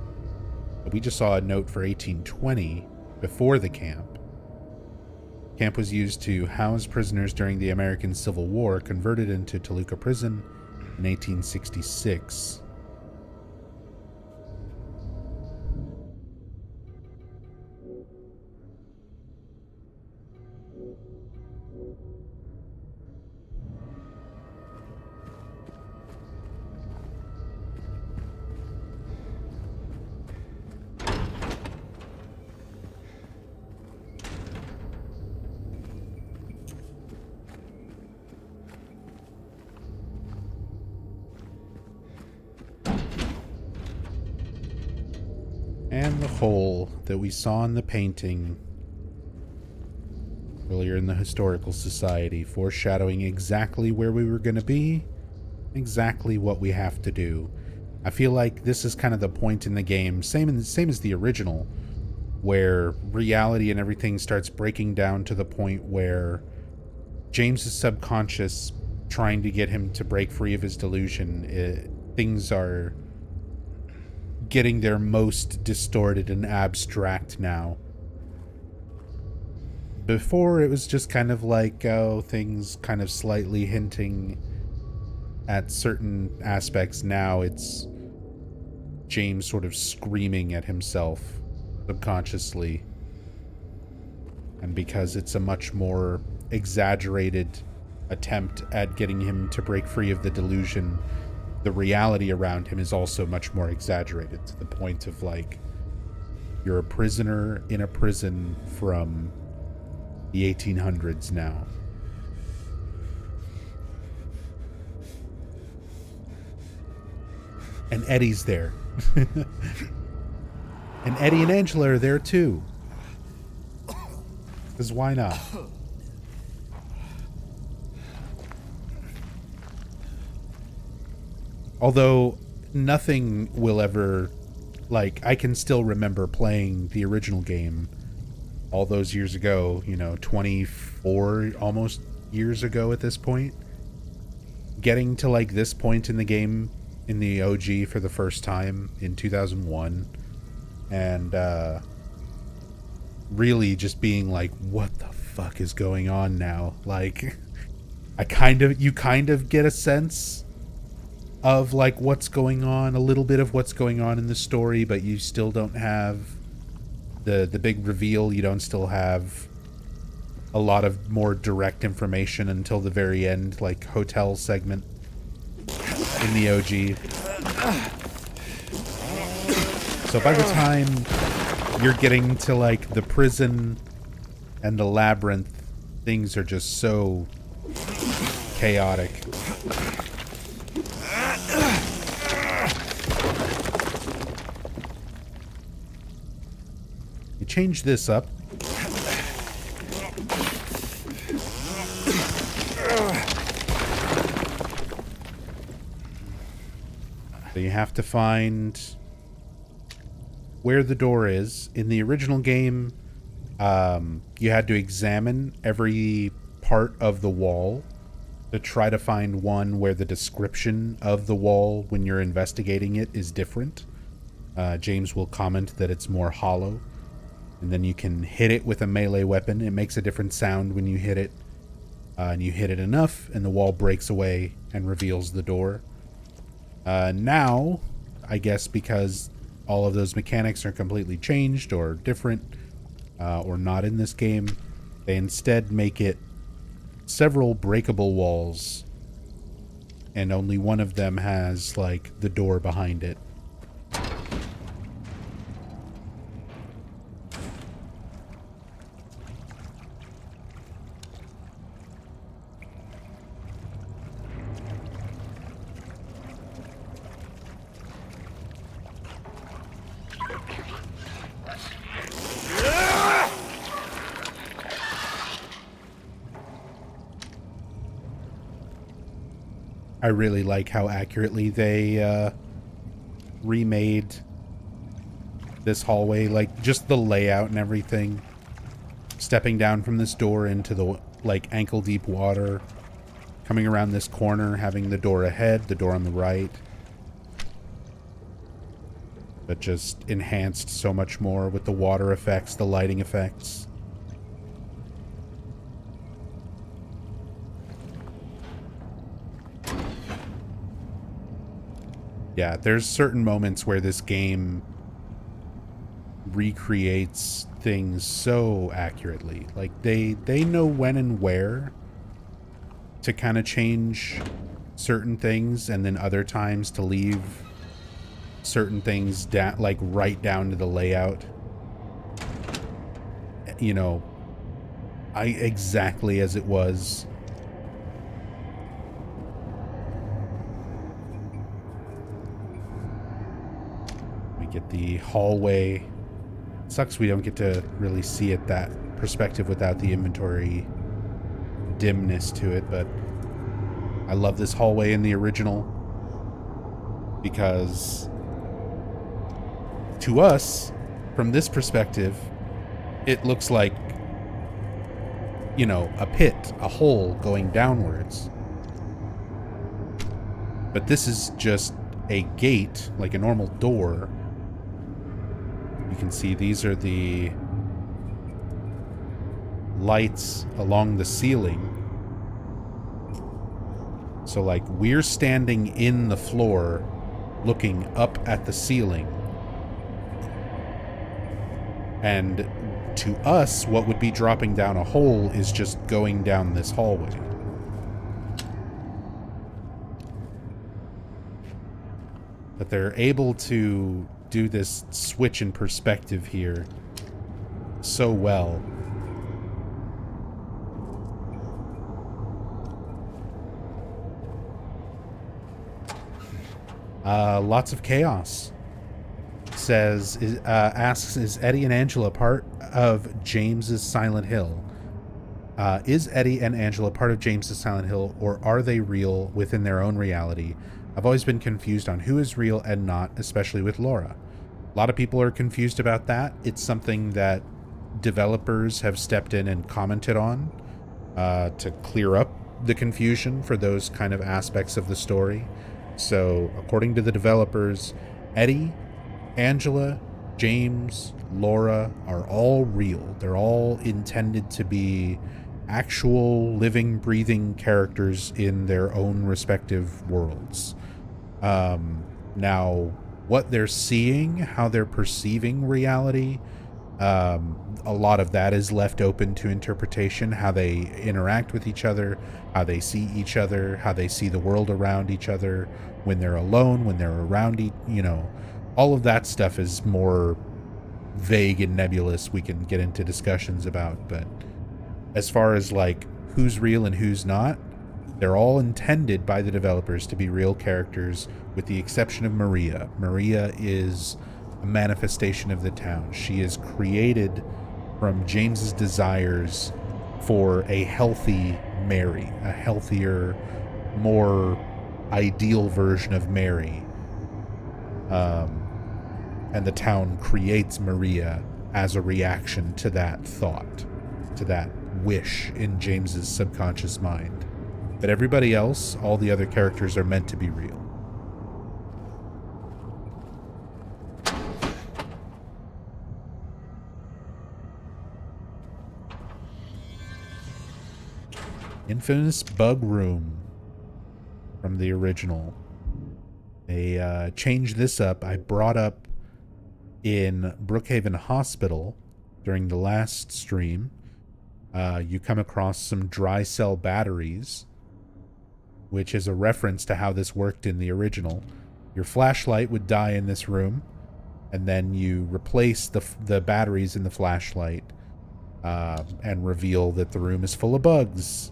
But we just saw a note for 1820 before the camp. Camp was used to house prisoners during the American Civil War, converted into Toluca Prison in 1866. And the hole that we saw in the painting earlier in the Historical Society, foreshadowing exactly where we were going to be, exactly what we have to do. I feel like this is kind of the point in the game, same as the original, where reality and everything starts breaking down to the point where James's subconscious, trying to get him to break free of his delusion, things are getting their most distorted and abstract now. Before, it was just kind of like, things kind of slightly hinting at certain aspects. Now it's James sort of screaming at himself subconsciously. And because it's a much more exaggerated attempt at getting him to break free of the delusion, the reality around him is also much more exaggerated, to the point of like, you're a prisoner in a prison from the 1800s now. And Eddie's there. And Eddie and Angela are there too. Because why not? Although nothing will ever, like, I can still remember playing the original game all those years ago, 24 almost years ago at this point. Getting to like this point in the game, in the OG for the first time in 2001, and really just being like, what the fuck is going on now? Like, you kind of get a sense of like what's going on, a little bit of what's going on in the story, but you still don't have the big reveal. You don't still have a lot of more direct information until the very end, like hotel segment in the OG. So by the time you're getting to like the prison and the labyrinth, things are just so chaotic. You change this up. So you have to find where the door is. In the original game, you had to examine every part of the wall to try to find one where the description of the wall when you're investigating it is different. James will comment that it's more hollow. And then you can hit it with a melee weapon. It makes a different sound when you hit it. And you hit it enough, and the wall breaks away and reveals the door. Now, I guess because all of those mechanics are completely changed or different, or not in this game, they instead make it several breakable walls, and only one of them has, like, the door behind it. I really like how accurately they remade this hallway, like just the layout and everything. Stepping down from this door into the like ankle deep water, coming around this corner, having the door ahead, the door on the right. But just enhanced so much more with the water effects, the lighting effects. Yeah, there's certain moments where this game recreates things so accurately. Like, they know when and where to kind of change certain things, and then other times to leave certain things down, like right down to the layout. You know, exactly as it was. Get the hallway. Sucks we don't get to really see it that perspective without the inventory dimness to it, but I love this hallway in the original because to us, from this perspective, it looks like, you know, a pit, a hole going downwards. But this is just a gate, like a normal door. You can see these are the lights along the ceiling. So like we're standing in the floor looking up at the ceiling. And to us, what would be dropping down a hole is just going down this hallway. But they're able to do this switch in perspective here so well. Lots of chaos. Asks, is Eddie and Angela part of James's Silent Hill? Is Eddie and Angela part of James's Silent Hill, or are they real within their own reality? I've always been confused on who is real and not, especially with Laura. A lot of people are confused about that. It's something that developers have stepped in and commented on to clear up the confusion for those kind of aspects of the story. So, according to the developers, Eddie, Angela, James, Laura are all real. They're all intended to be actual living, breathing characters in their own respective worlds. Now, what they're seeing, how they're perceiving reality, a lot of that is left open to interpretation, how they interact with each other, how they see each other, how they see the world around each other, when they're alone, when they're around all of that stuff is more vague and nebulous. We can get into discussions about, but as far as like who's real and who's not, they're all intended by the developers to be real characters, with the exception of Maria. Maria is a manifestation of the town. She is created from James's desires for a healthy Mary, a healthier, more ideal version of Mary. And the town creates Maria as a reaction to that thought, to that wish in James's subconscious mind. But everybody else, all the other characters, are meant to be real. Infamous bug room from the original. They changed this up. I brought up in Brookhaven Hospital during the last stream. You come across some dry cell batteries, which is a reference to how this worked in the original. Your flashlight would die in this room, and then you replace the batteries in the flashlight and reveal that the room is full of bugs.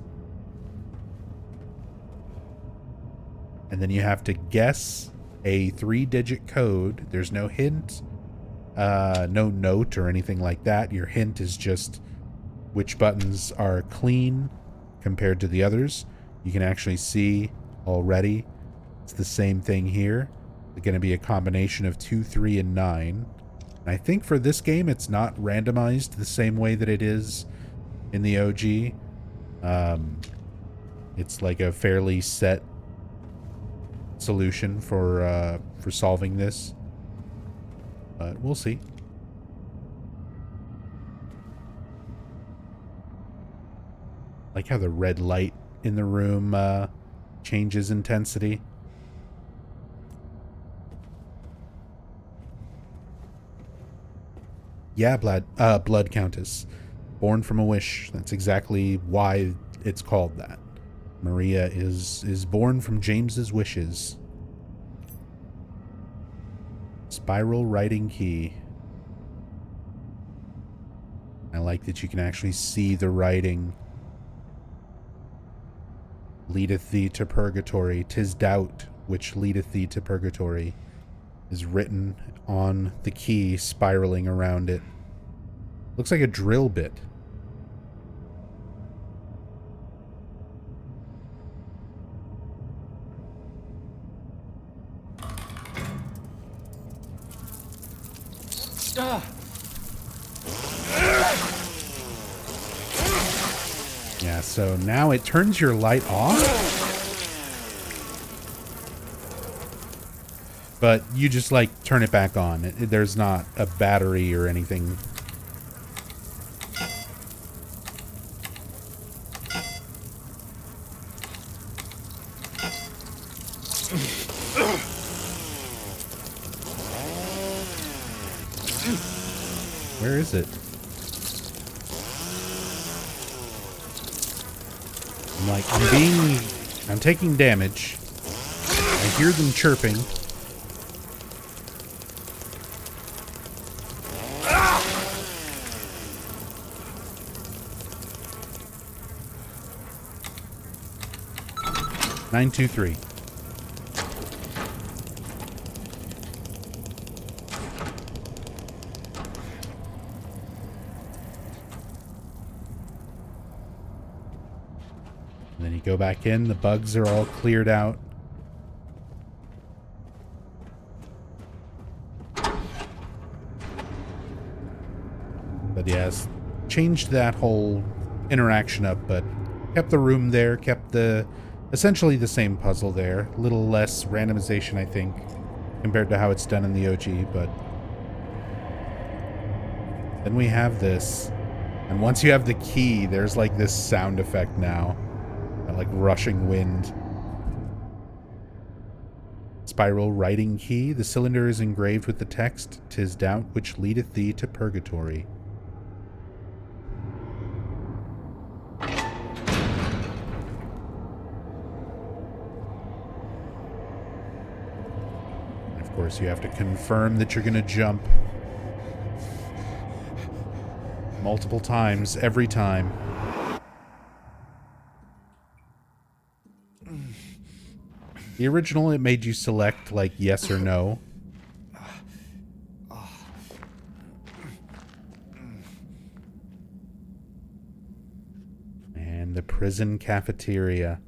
And then you have to guess a 3-digit code. There's no hint, no note or anything like that. Your hint is just which buttons are clean compared to the others. You can actually see already it's the same thing here. It's going to be a combination of 2, 3, and 9. And I think for this game it's not randomized the same way that it is in the OG. It's like a fairly set solution for solving this, but we'll see. Like how the red light in the room changes intensity. Yeah, Blood Countess. Born from a wish. That's exactly why it's called that. Maria is born from James's wishes. Spiral writing key. I like that you can actually see the writing. Leadeth thee to purgatory. 'Tis doubt which leadeth thee to purgatory is written on the key, spiraling around it. Looks like a drill bit. Yeah, so now it turns your light off, but you just like turn it back on. There's not a battery or anything. Where is it? I'm like, I'm taking damage. I hear them chirping. 923. And then you go back in, the bugs are all cleared out. But yes, changed that whole interaction up, but kept the room there, kept the essentially the same puzzle there. A little less randomization, I think, compared to how it's done in the OG, but then we have this. And once you have the key, there's like this sound effect now. Like rushing wind. Spiral writing key. The cylinder is engraved with the text, "'Tis doubt which leadeth thee to purgatory." And of course, you have to confirm that you're going to jump multiple times every time. The original, it made you select, like, yes or no. And the prison cafeteria.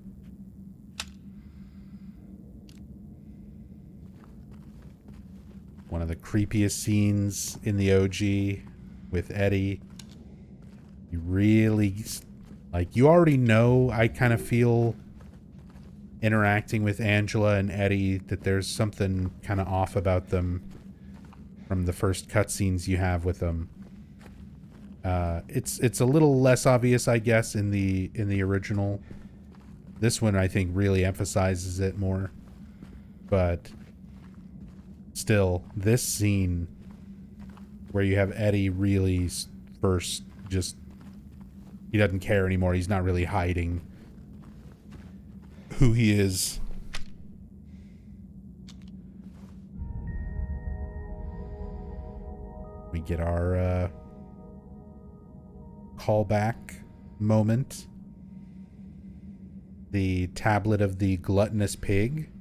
One of the creepiest scenes in the OG with Eddie. You really, like, you already know, I kind of feel, interacting with Angela and Eddie, that there's something kind of off about them from the first cutscenes you have with them. It's a little less obvious, I guess, in the original. This one, I think, really emphasizes it more. But still, this scene where you have Eddie really first just, he doesn't care anymore. He's not really hiding who he is. We get our callback moment. The tablet of the gluttonous pig.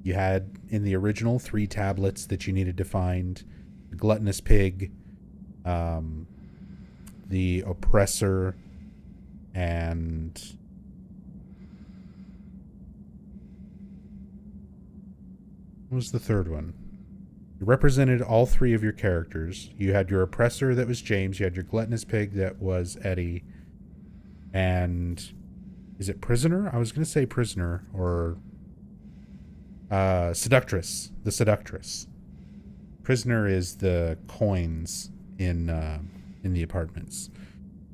You had in the original 3 tablets that you needed to find. The gluttonous pig, the oppressor, and what was the third one? You represented all 3 of your characters. You had your oppressor that was James. You had your gluttonous pig that was Eddie. And is it prisoner? I was going to say prisoner, or seductress. The seductress. Prisoner is the coins in the apartments.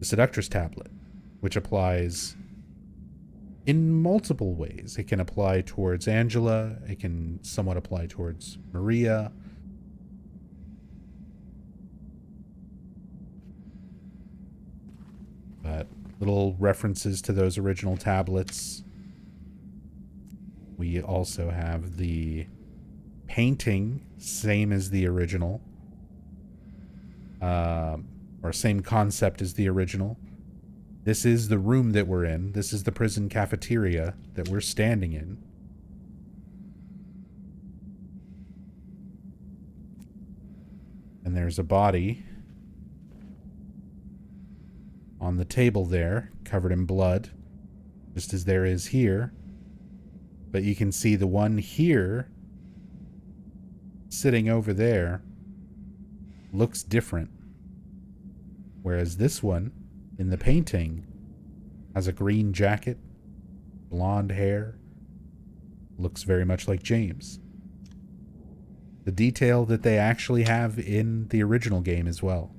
The seductress tablet, which applies in multiple ways. It can apply towards Angela. It can somewhat apply towards Maria. But little references to those original tablets. We also have the painting, same as the original. Or same concept as the original. This is the room that we're in. This is the prison cafeteria that we're standing in. And there's a body on the table there, covered in blood, just as there is here. But you can see the one here, sitting over there, looks different. Whereas this one, in the painting, has a green jacket, blonde hair, looks very much like James. The detail that they actually have in the original game as well.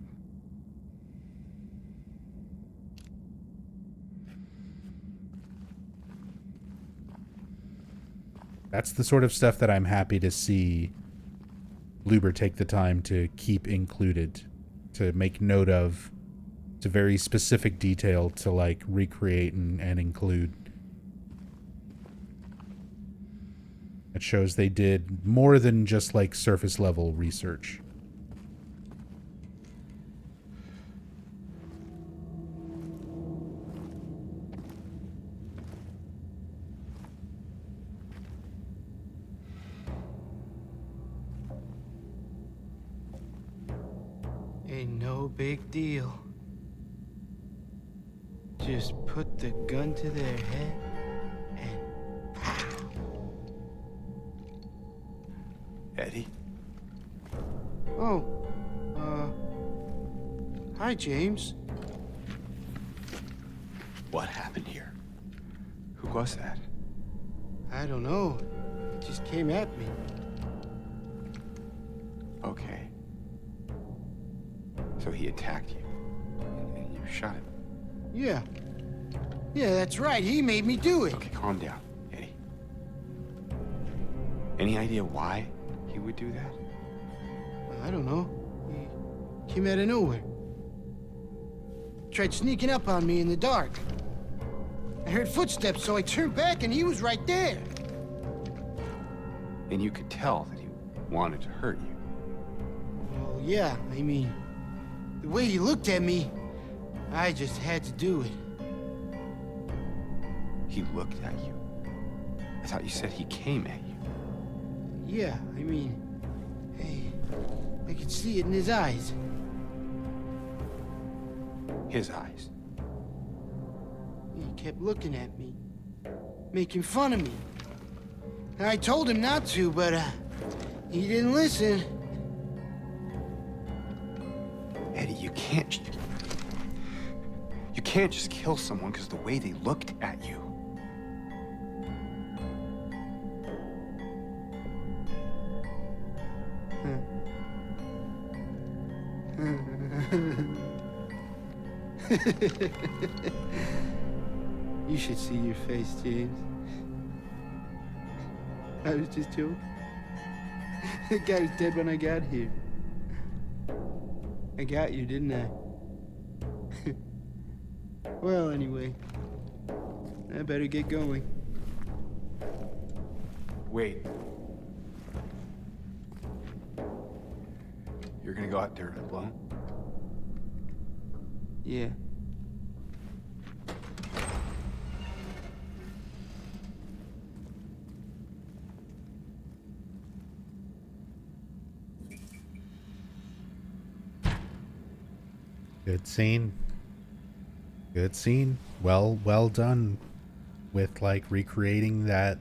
That's the sort of stuff that I'm happy to see Bloober take the time to keep included, to make note of. It's a very specific detail to like recreate and include. It shows they did more than just like surface level research. No big deal. Just put the gun to their head and pow. Eddie? Oh, hi, James. What happened here? Who was that? I don't know. It just came at me. Okay. So he attacked you, and you shot him. Yeah. Yeah, that's right. He made me do it. Okay, calm down, Eddie. Any idea why he would do that? I don't know. He came out of nowhere. Tried sneaking up on me in the dark. I heard footsteps, so I turned back and he was right there. And you could tell that he wanted to hurt you. Well, yeah, I mean, the way he looked at me, I just had to do it. He looked at you? I thought you said he came at you. Yeah, I mean, hey, I could see it in his eyes. His eyes. He kept looking at me, making fun of me. And I told him not to, but he didn't listen. Eddie, you can't just kill someone because of the way they looked at you. You should see your face, James. I was just joking. The guy was dead when I got here. I got you, didn't I? Well, anyway, I better get going. Wait. You're gonna go out there alone? Yeah. Good scene. Good scene. Well done with like recreating that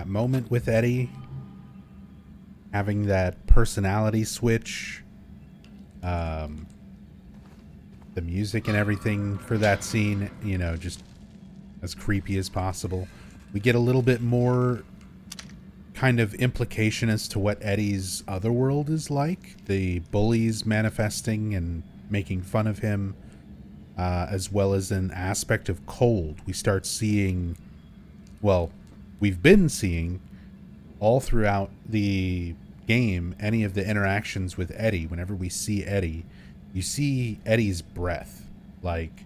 moment with Eddie, having that personality switch, the music and everything for that scene, you know, just as creepy as possible. We get a little bit more kind of implication as to what Eddie's other world is like. The bullies manifesting and making fun of him, as well as an aspect of cold. We start seeing, well, we've been seeing all throughout the game, any of the interactions with Eddie. Whenever we see Eddie, you see Eddie's breath. Like,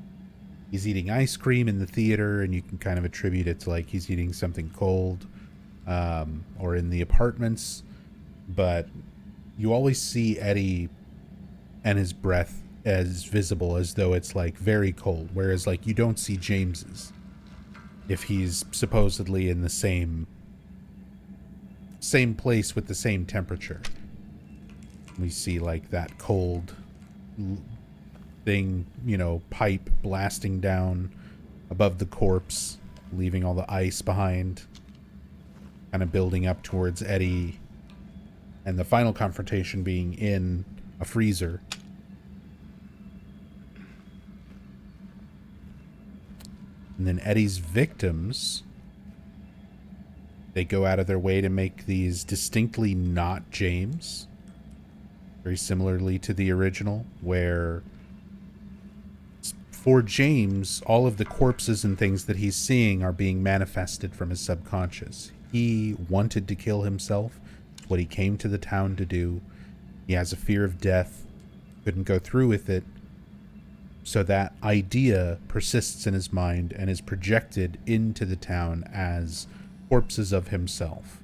he's eating ice cream in the theater, and you can kind of attribute it to like he's eating something cold, or in the apartments. But you always see Eddie and his breath as visible as though it's like very cold, whereas like you don't see James's if he's supposedly in the same place with the same temperature. We see like that cold thing, you know, pipe blasting down above the corpse, leaving all the ice behind, kind of building up towards Eddie, and the final confrontation being in a freezer. And then Eddie's victims, they go out of their way to make these distinctly not James. Very similarly to the original, where for James, all of the corpses and things that he's seeing are being manifested from his subconscious. He wanted to kill himself. It's what he came to the town to do. He has a fear of death, couldn't go through with it. So that idea persists in his mind and is projected into the town as corpses of himself.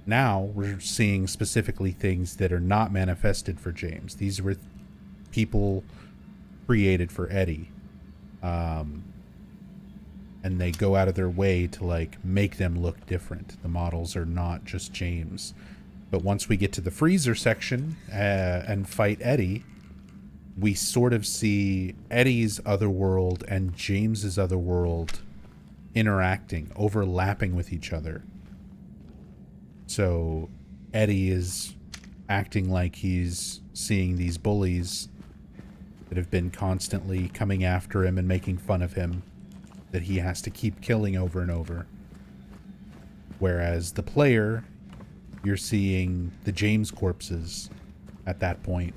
Now we're seeing specifically things that are not manifested for James. These were people created for Eddie. And they go out of their way to like make them look different. The models are not just James. But once we get to the freezer section and fight Eddie, we sort of see Eddie's otherworld and James's otherworld interacting, overlapping with each other. So Eddie is acting like he's seeing these bullies that have been constantly coming after him and making fun of him, that he has to keep killing over and over. Whereas the player, you're seeing the James corpses at that point.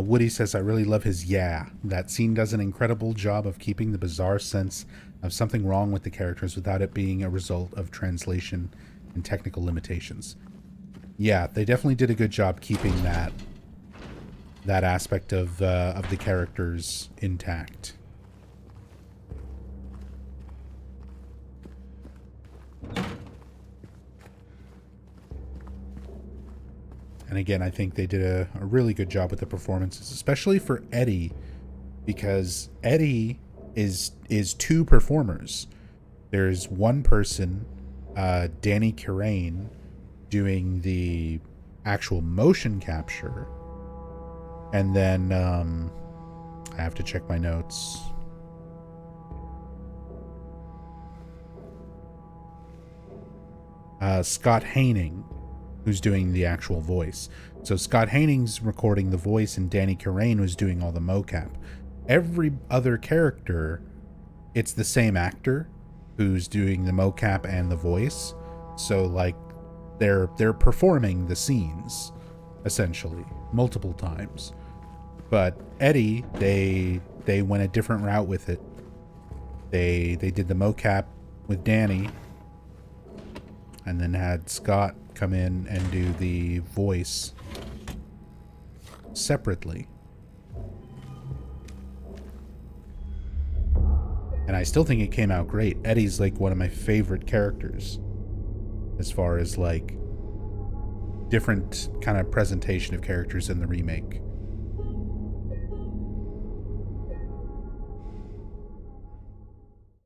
Woody says, I really love his yeah. That scene does an incredible job of keeping the bizarre sense of something wrong with the characters without it being a result of translation and technical limitations. Yeah, they definitely did a good job keeping that aspect of the characters intact. And again, I think they did a really good job with the performances, especially for Eddie, because Eddie is two performers. There's one person, Danny Carane, doing the actual motion capture, and then I have to check my notes. Scott Haining, who's doing the actual voice. So Scott Haining's recording the voice and Danny Carane was doing all the mocap. Every other character, it's the same actor who's doing the mocap and the voice. So like they're performing the scenes essentially multiple times. But Eddie, they went a different route with it. They did the mocap with Danny and then had Scott come in and do the voice separately. And I still think it came out great. Eddie's like one of my favorite characters as far as like different kind of presentation of characters in the remake.